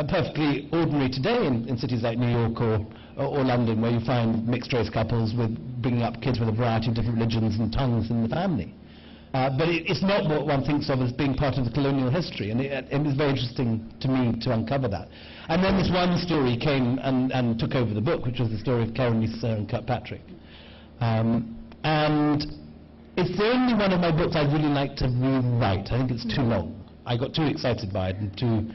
perfectly ordinary today in cities like New York or London, where you find mixed-race couples with bringing up kids with a variety of different religions and tongues in the family. But it's not what one thinks of as being part of the colonial history, and it was very interesting to me to uncover that. And then this one story came and took over the book, which was the story of Karen Lisa and Kirkpatrick. And it's the only one of my books I'd really like to rewrite. I think it's too long. I got too excited by it and too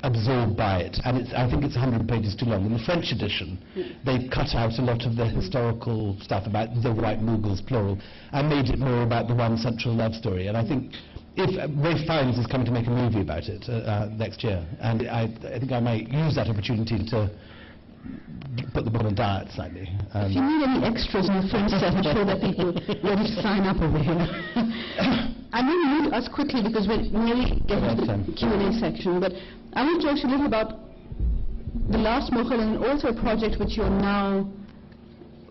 absorbed by it, and I think it's 100 pages too long. In the French edition, they cut out a lot of the historical stuff about the White Mughals, plural, and made it more about the one central love story. And I think if Rafe Fiennes is coming to make a movie about it next year, and I think I might use that opportunity to put the book on diet slightly. If you need any extras on the film set, I'm sure there are people ready to sign up over here. I'm going to move us quickly because we're nearly getting to the Q&A section, but I want to talk to you a little about the last Mughal and also a project which you're now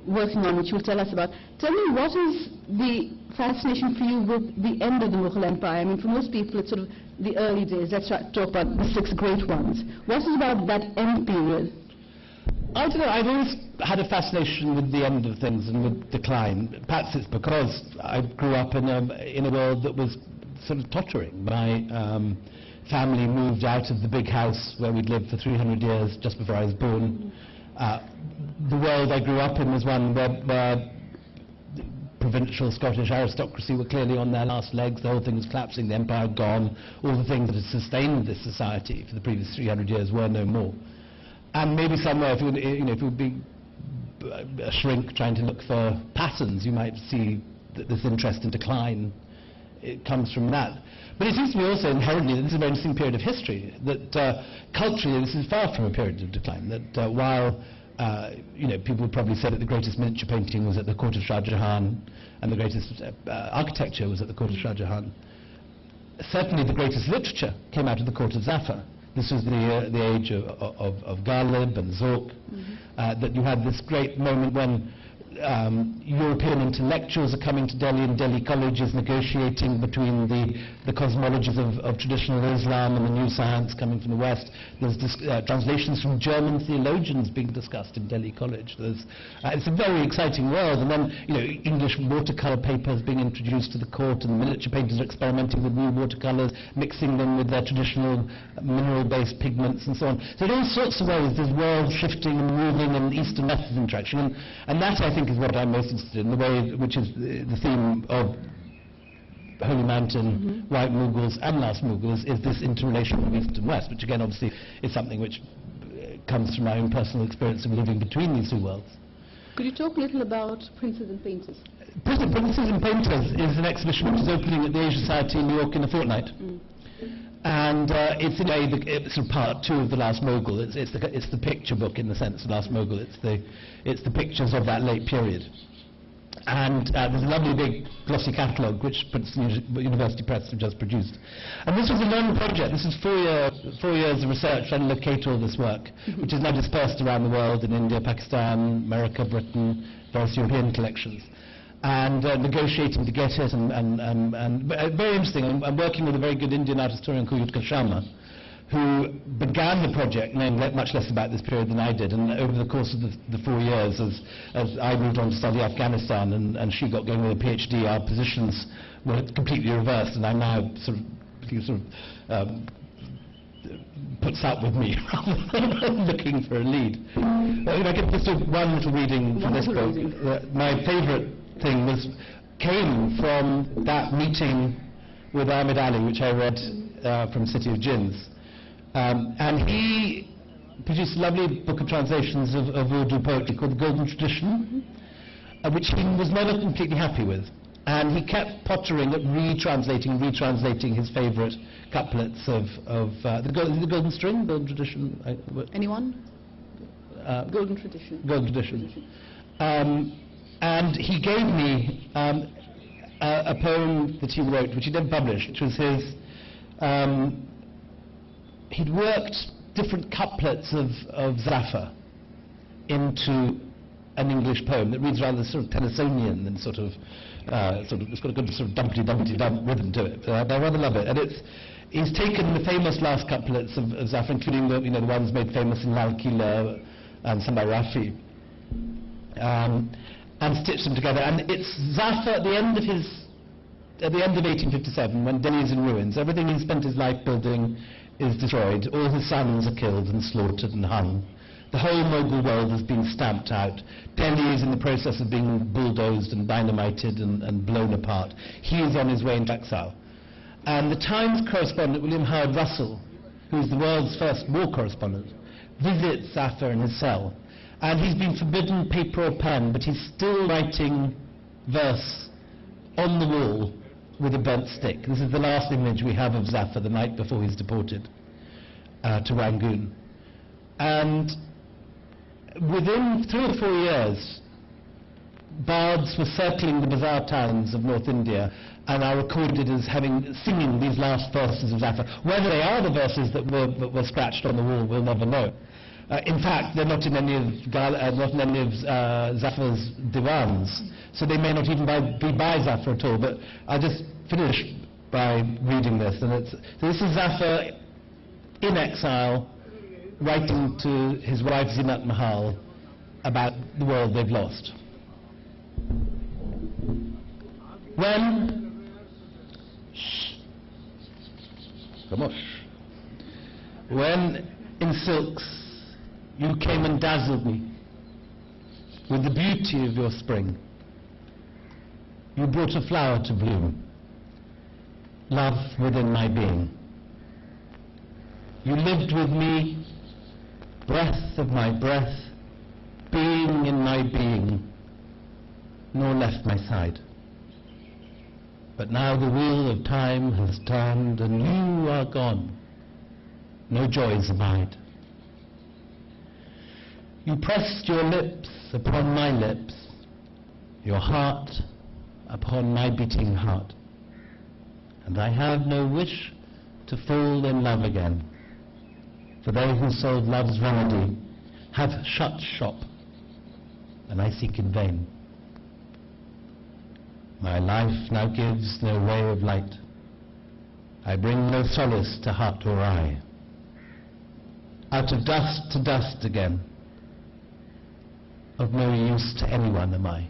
working on, which you'll tell us about. Tell me, what is the fascination for you with the end of the Mughal Empire? I mean, for most people, it's sort of the early days. Let's talk about the 6 great ones. What is about that end period? I don't know, I've always had a fascination with the end of things and with decline. Perhaps it's because I grew up in a world that was sort of tottering. My family moved out of the big house where we'd lived for 300 years just before I was born. The world I grew up in was one where provincial Scottish aristocracy were clearly on their last legs. The whole thing was collapsing, the empire gone, all the things that had sustained this society for the previous 300 years were no more. And maybe somewhere, if you would be a shrink trying to look for patterns, you might see that this interest in decline, it comes from that. But it seems to me also inherently that this is a very interesting period of history, that culturally this is far from a period of decline, that while people would probably say that the greatest miniature painting was at the court of Shah Jahan and the greatest architecture was at the court of Shah Jahan, certainly the greatest literature came out of the court of Zafar. This was the age of Ghalib and Zork, that you had this great moment when European intellectuals are coming to Delhi, and Delhi College is negotiating between the cosmologies of traditional Islam and the new science coming from the West. There's translations from German theologians being discussed in Delhi College. It's a very exciting world. And then English watercolor papers being introduced to the court, and miniature painters are experimenting with new watercolors, mixing them with their traditional mineral-based pigments and so on. So in all sorts of ways, there's world shifting and moving and East and West interaction, and that I think is what I'm most interested in, the way which is the theme of Holy Mountain, White Mughals and Last Mughals is this interrelation of East and West, which again obviously is something which comes from my own personal experience of living between these two worlds. Could you talk a little about Princes and Painters? Princes and Painters is an exhibition which is opening at the Asia Society in New York in a fortnight. And it's in a way it's sort of part 2 of the Last Mughal. It's the picture book in the sense of Last Mughal. It's the pictures of that late period. And there's a lovely big glossy catalogue which Princeton University Press have just produced. And this was a long project. This is 4 years of research trying to locate all this work, which is now dispersed around the world in India, Pakistan, America, Britain, various European collections. And negotiating to get it, and very interesting. I'm working with a very good Indian art historian called Yutka Sharma, who began the project knowing much less about this period than I did, and over the course of the 4 years, as I moved on to study Afghanistan and she got going with a PhD, our positions were completely reversed, and I'm now puts up with me rather than looking for a lead. If I could just do one little reading from this book. My favourite thing came from that meeting with Ahmed Ali, which I read from City of Jinns. And he produced a lovely book of translations of Urdu poetry called The Golden Tradition, which he was never completely happy with. And he kept pottering at retranslating his favourite couplets of the Golden String, Golden Tradition. Anyone? Golden Tradition. Golden Tradition. And he gave me a poem that he wrote, which he never published, which was his... he'd worked different couplets of Zafir into an English poem that reads rather sort of Tennysonian and sort of it's got a good sort of dumpty-dumpty-dump rhythm to it. I rather love it. And he's taken the famous last couplets of Zafir, including the ones made famous in Lal Kila and some by Rafi, and stitched them together. And it's Zafir at the end of 1857, when Delhi is in ruins. Everything he spent his life building is destroyed. All his sons are killed and slaughtered and hung. The whole Mughal world has been stamped out. Delhi is in the process of being bulldozed and dynamited and blown apart. He is on his way into exile. And the Times correspondent, William Howard Russell, who is the world's first war correspondent, visits Zafir in his cell. And he's been forbidden paper or pen, but he's still writing verse on the wall with a burnt stick. This is the last image we have of Zafir the night before he's deported to Rangoon. And within 3 or 4 years, bards were circling the bazaar towns of North India and are recorded as singing these last verses of Zafir. Whether they are the verses that were scratched on the wall, we'll never know. In fact, they're not in any of Zafir's diwans, so they may not even be by Zafir at all. But I'll just finish by reading this. And so this is Zafir in exile, writing to his wife Zinat Mahal about the world they've lost. When in silks you came and dazzled me with the beauty of your spring, you brought a flower to bloom, love within my being. You lived with me, breath of my breath, being in my being, nor left my side. But now the wheel of time has turned and you are gone, no joys abide. You pressed your lips upon my lips, your heart upon my beating heart, and I have no wish to fall in love again. For they who sold love's remedy have shut shop, and I seek in vain. My life now gives no ray of light. I bring no solace to heart or eye. Out of dust to dust again, of no use to anyone am I.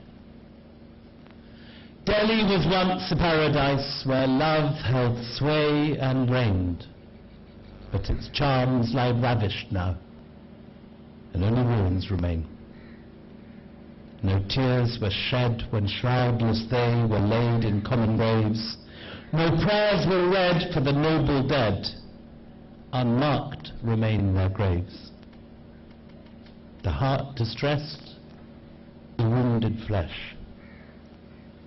Delhi was once a paradise where love held sway and reigned, but its charms lie ravished now, and only ruins remain. No tears were shed when shroudless they were laid in common graves. No prayers were read for the noble dead. Unmarked remain their graves. The heart distressed, the wounded flesh,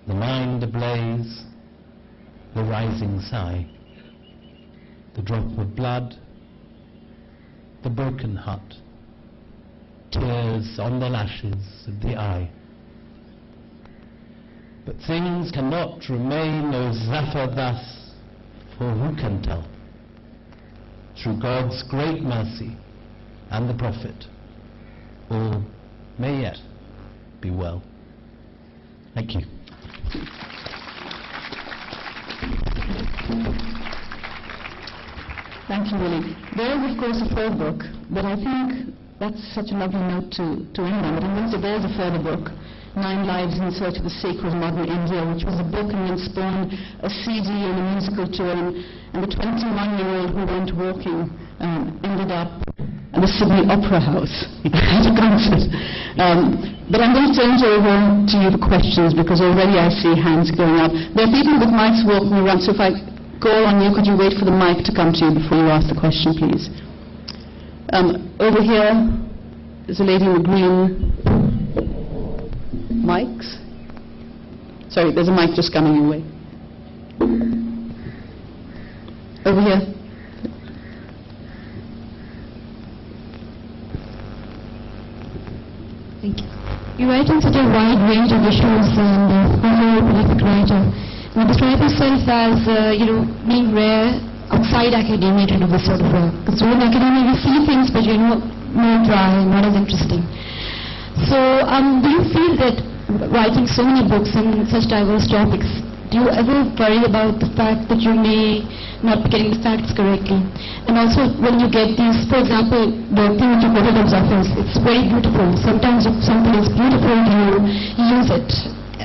the mind ablaze, the rising sigh, the drop of blood, the broken heart, tears on the lashes of the eye. But things cannot remain, O Zafir, thus, for who can tell? Through God's great mercy and the Prophet, all may yet be well. Thank you. Thank you, Willie. There is, of course, a third book, but I think that's such a lovely note to end on. But I'm going to say there's a further book, 9 Lives in Search of the Sacred Modern India, which was a book and then spawned a CD and a musical tour, and the 21-year-old who went walking ended up at the Sydney Opera House at a concert. But I'm going to turn it over to you for questions, because already I see hands going up. There are people with mics walking around, so if I call on you, could you wait for the mic to come to you before you ask the question, please? Over here, there's a lady in the green mics. Sorry, there's a mic just coming your way. Over here. Thank you. You write on such a wide range of issues and also a prolific writer. You describe yourself as, being rare outside academia to do this sort of work. Because in academia we see things, but more dry, not as interesting. So, do you feel that writing so many books on such diverse topics, do you ever worry about the fact that you may not be getting the facts correctly? And also, when you get these, for example, the thing with your offers, it's very beautiful. Sometimes if something is beautiful, you use it,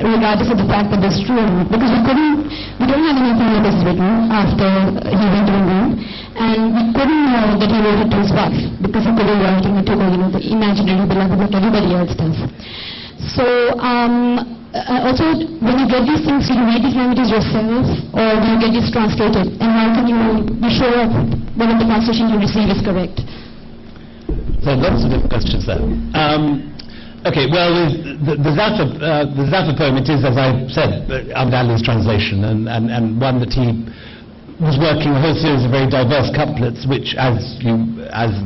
regardless of the fact that it's true or not. Because we don't have anything that is written after he went to England, and we couldn't know that he wrote it to his wife, because he could have writing it to the imaginary beloved that everybody else does. So, also, when you get these things, do you read these languages yourself, or do you get these translated? And how can you be sure whether the translation you receive is correct? So lots of different questions there. Okay, well, the Zaffa poem, it is, as I said, Abdali's translation, and one that he was working a whole series of very diverse couplets, which, as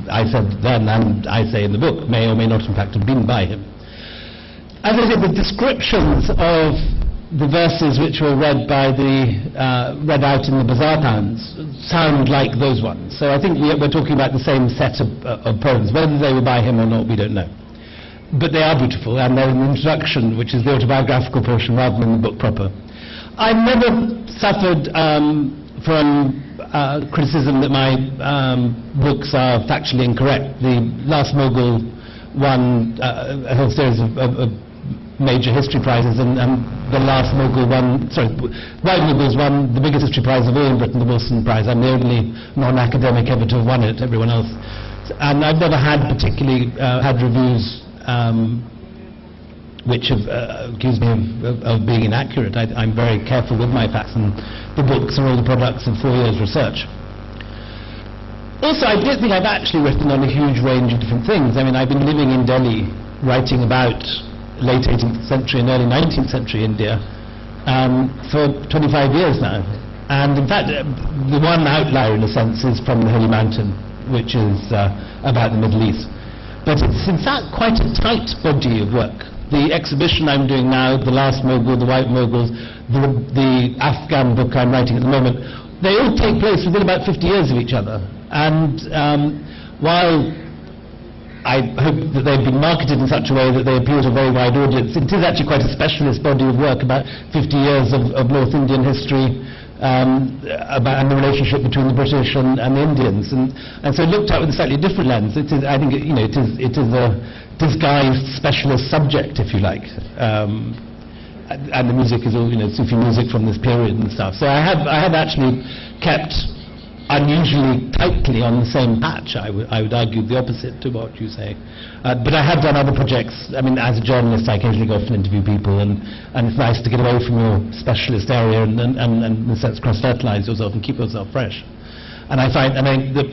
I said then, and I say in the book, may or may not in fact have been by him. As I said, the descriptions of the verses which were read out in the bazaar towns sound like those ones. So I think we're talking about the same set of poems. Whether they were by him or not, we don't know. But they are beautiful, and they're an introduction, which is the autobiographical portion rather than the book proper. I've never suffered from criticism that my books are factually incorrect. The Last Mughal won a whole series of major history prizes, and the Last Mughal won, White Mughals won the biggest history prize of all in Britain, the Wilson Prize. I'm the only non-academic ever to have won it, everyone else. And I've never had particularly had reviews which have accused me of being inaccurate. I'm very careful with my facts, and the books are all the products of 4 years' research. Also, I don't think I've actually written on a huge range of different things. I mean, I've been living in Delhi, writing about late 18th century and early 19th century India for 25 years now. And in fact, the one outlier, in a sense, is From the Holy Mountain, which is about the Middle East. But it's in fact quite a tight body of work. The exhibition I'm doing now, The Last Mughal, The White Mughals, the Afghan book I'm writing at the moment, they all take place within about 50 years of each other. And while I hope that they've been marketed in such a way that they appeal to a very wide audience, it is actually quite a specialist body of work, about 50 years of North Indian history, and the relationship between the British and the Indians, and so looked at with a slightly different lens. It is, I think, it is a disguised specialist subject, if you like, and the music is all Sufi music from this period and stuff. So I have actually kept unusually tightly on the same patch. I would argue the opposite to what you say. But I have done other projects. I mean, as a journalist, I occasionally go off and interview people, and it's nice to get away from your specialist area and in a sense, cross-fertilize yourself and keep yourself fresh. And I find, that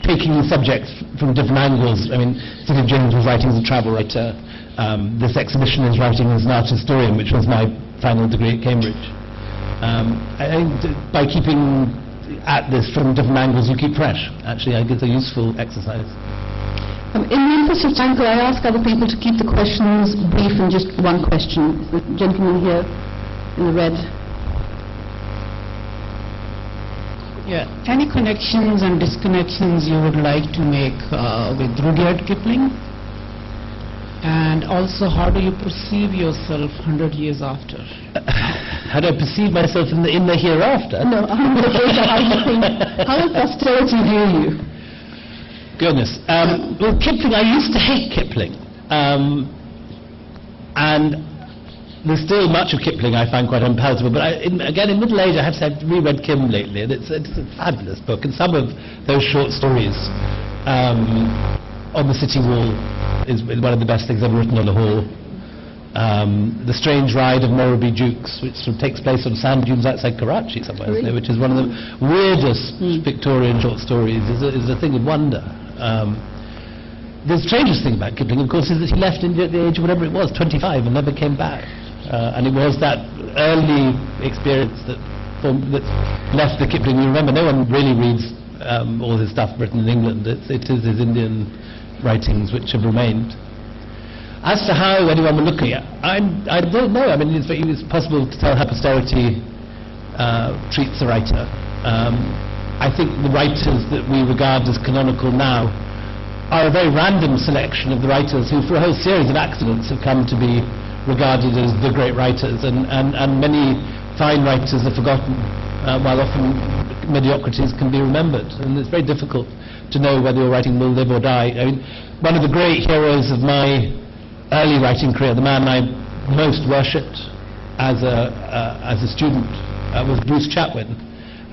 taking subjects from different angles, I mean, Stephen James was writing as a travel writer. This exhibition is writing as an art historian, which was my final degree at Cambridge. I think by keeping at this from different angles, you keep fresh. Actually, I think it's a useful exercise. In the interest of time, could I ask other people to keep the questions brief and just one question? The gentleman here in the red. Yeah. Any connections and disconnections you would like to make with Rudyard Kipling? And also, how do you perceive yourself 100 years after? How do I perceive myself in the hereafter? No, how will posterity view you? Goodness. Well, Kipling, I used to hate Kipling. And there's still much of Kipling I find quite unpalatable. But again, in middle age, I have to say, I've reread Kim lately, and it's a fabulous book. And some of those short stories on the city wall is one of the best things ever written on a hall. The Strange Ride of Morrowby Jukes, which sort of takes place on sand dunes outside Karachi somewhere, really? Which is one of the weirdest Victorian short stories, is a thing of wonder. The strangest thing about Kipling, of course, is that he left India at the age of whatever it was, 25, and never came back. And it was that early experience that left the Kipling. You remember, no one really reads all his stuff written in England. It is his Indian writings which have remained. As to how anyone will look at it, I don't know. I mean, it's possible to tell how posterity treats a writer. I think the writers that we regard as canonical now are a very random selection of the writers who, for a whole series of accidents, have come to be regarded as the great writers, and many fine writers are forgotten, while often mediocrities can be remembered, and it's very difficult to know whether your writing will live or die. I mean, one of the great heroes of my early writing career, the man I most worshipped as a student, was Bruce Chatwin,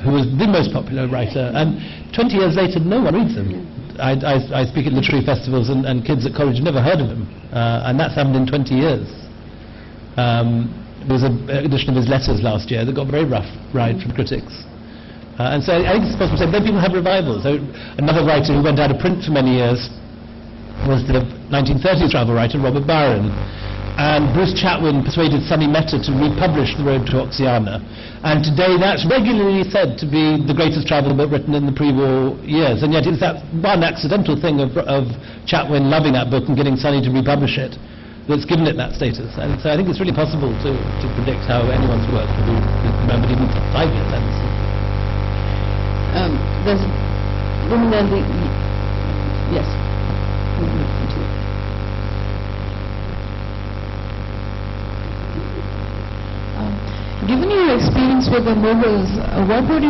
who was the most popular writer, and 20 years later no one reads him. I speak at literary festivals, and kids at college have never heard of him, and that's happened in 20 years. There was an edition of his letters last year that got a very rough ride from critics. And so I think it's possible to say, then people have revivals. So another writer who went out of print for many years was the 1930s travel writer Robert Byron. And Bruce Chatwin persuaded Sonny Mehta to republish The Road to Oxiana. And today that's regularly said to be the greatest travel book written in the pre-war years. And yet it's that one accidental thing of Chatwin loving that book and getting Sonny to republish it that's given it that status. And so I think it's really possible to predict how anyone's work will be remembered even 5 years hence. There's a woman there, yes. Given your experience with the Mughals, what would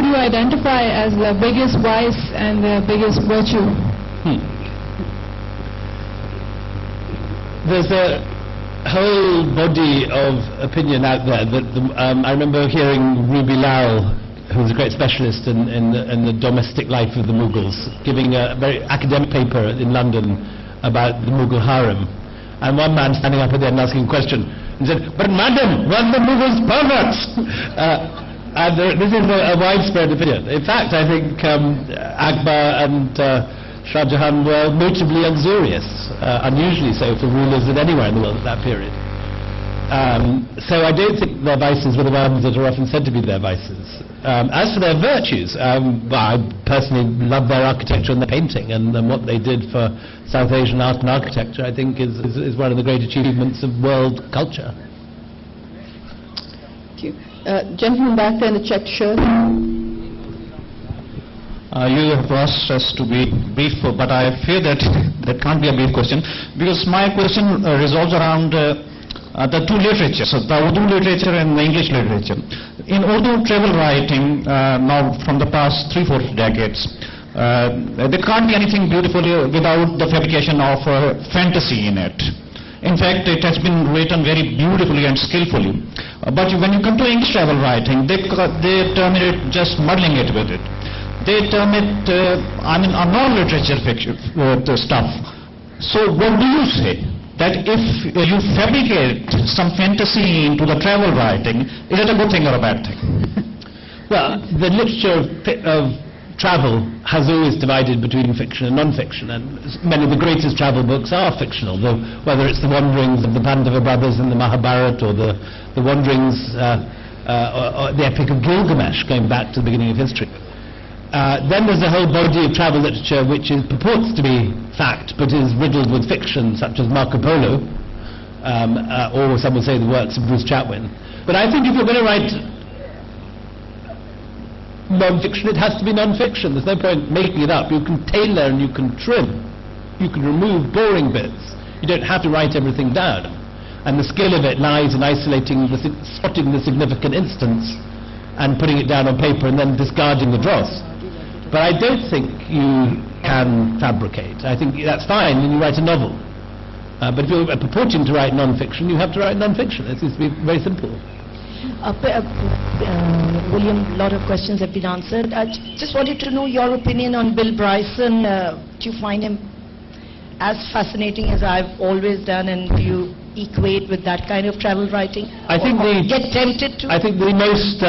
you identify as the biggest vice and the biggest virtue? There's a whole body of opinion out there that I remember hearing Ruby Lal, who was a great specialist in the domestic life of the Mughals, giving a very academic paper in London about the Mughal harem. And one man standing up at the end asking a question, and said, "But madam, were the Mughals perverts?" And this is a widespread opinion. In fact, I think Akbar and Shah Jahan were notably uxorious, unusually so for rulers at anywhere in the world at that period. So I don't think their vices were the ones that are often said to be their vices. As for their virtues, I personally love their architecture and their painting, and what they did for South Asian art and architecture, I think, is one of the great achievements of world culture. Thank you. Gentleman back there in the checked shirt. You have asked us to be brief, but I fear that that can't be a brief question, because my question revolves around the two literatures, so the Urdu literature and the English literature. In Urdu travel writing, now from the past 3-4 decades, there can't be anything beautiful without the fabrication of fantasy in it. In fact, it has been written very beautifully and skillfully. But when you come to English travel writing, they term it just muddling it with it. They term it, a non-literature stuff. So what do you say? That if you fabricate some fantasy into the travel writing, is it a good thing or a bad thing? Well, the literature of travel has always divided between fiction and non-fiction, and many of the greatest travel books are fictional, though, whether it's the wanderings of the Pandava brothers in the Mahabharata, or the wanderings, or the epic of Gilgamesh, going back to the beginning of history. Then there's a whole body of travel literature which purports to be fact, but is riddled with fiction, such as Marco Polo, or some would say the works of Bruce Chatwin. But I think if you're going to write non-fiction, it has to be non-fiction. There's no point making it up. You can tailor and you can trim. You can remove boring bits. You don't have to write everything down. And the skill of it lies in isolating, spotting the significant instance and putting it down on paper and then discarding the dross. But I don't think you can fabricate. I think that's fine when you write a novel. But if you're purporting to write non-fiction, you have to write non-fiction. It seems to be very simple. William, a lot of questions have been answered. I just wanted to know your opinion on Bill Bryson. Do you find him as fascinating as I've always done, and do you equate with that kind of travel writing? I think get tempted to? I think the most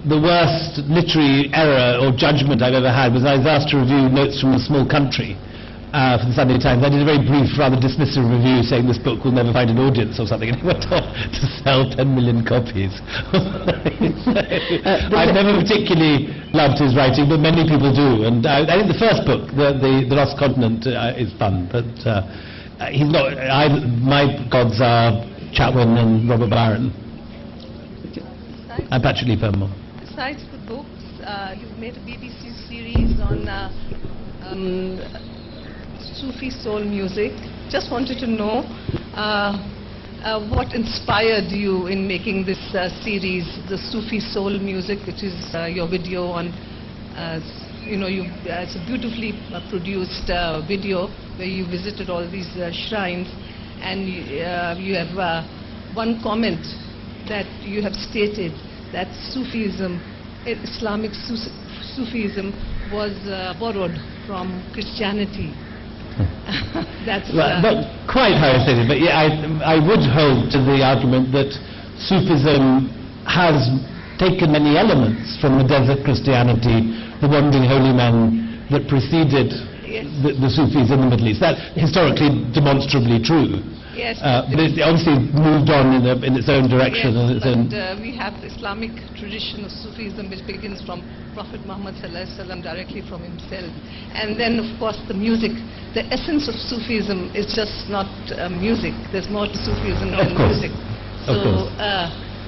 the worst literary error or judgment I've ever had was I was asked to review Notes from a Small Country for the Sunday Times. I did a very brief, rather dismissive review saying this book will never find an audience or something, and it went on to sell 10 million copies. I've never particularly loved his writing, but many people do, and I think the first book, the Lost Continent, is fun, but he's not. My gods are Chatwin and Robert Byron. And Patrick Lee Fermor. Besides the books, you've made a BBC series on Sufi soul music. Just wanted to know what inspired you in making this series, the Sufi soul music, which is your video on, it's a beautifully produced video where you visited all these shrines, and you have one comment that you have stated that Sufism, Islamic Sufism was borrowed from Christianity. That's not quite how I said it, but yeah, I would hold to the argument that Sufism has taken many elements from the desert Christianity, the wandering holy man that preceded the Sufis in the Middle East. That's historically demonstrably true. Yes. But it obviously moved on in its own direction. Yes, and we have the Islamic tradition of Sufism, which begins from Prophet Muhammad ﷺ, directly from himself. And then, of course, the music. The essence of Sufism is just not music. There's more to Sufism than music. So,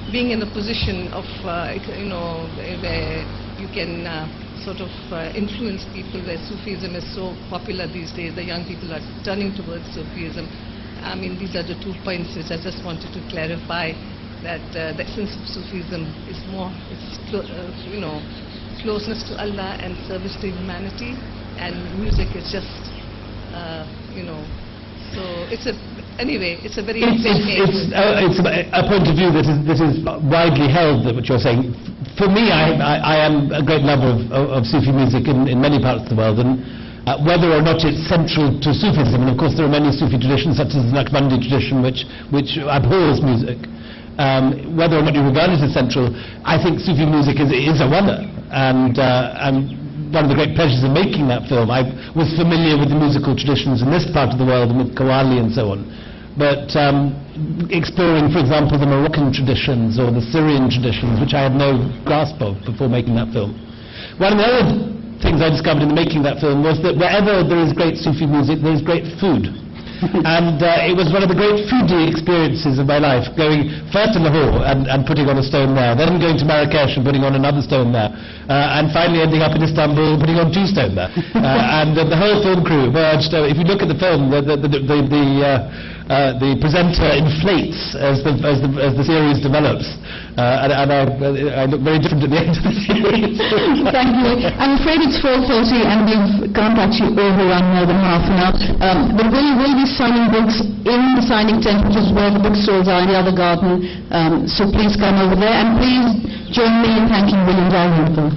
being in a position of, where you can sort of influence people, where Sufism is so popular these days, the young people are turning towards Sufism. I mean, these are the 2 points which I just wanted to clarify, that the essence of Sufism is more, closeness to Allah and service to humanity, and music is just, so it's a, anyway, it's a very it's a point of view that is widely held, that what you're saying. For me, I am a great lover of Sufi music in many parts of the world, and whether or not it's central to Sufism, and of course there are many Sufi traditions such as the Naqshbandi tradition which abhors music, whether or not you regard it as central, I think Sufi music is a wonder, and one of the great pleasures of making that film, I was familiar with the musical traditions in this part of the world and with Qawwali and so on, but exploring, for example, the Moroccan traditions or the Syrian traditions, which I had no grasp of before making that film. One of the other things I discovered in making that film was that wherever there is great Sufi music, there is great food. And it was one of the great foodie experiences of my life, going first to Lahore and putting on a stone there, then going to Marrakesh and putting on another stone there, and finally ending up in Istanbul and putting on 2 stone there. And the whole film crew emerged. If you look at the film, the presenter inflates as the series develops, and I look very different at the end of the series. Thank you. I'm afraid it's 4:30 and we've can't actually overrun more than half an hour. But we'll be signing books in the signing tent, which is where the bookstores are in the other garden. So please come over there, and please join me in thanking William Dalrymple.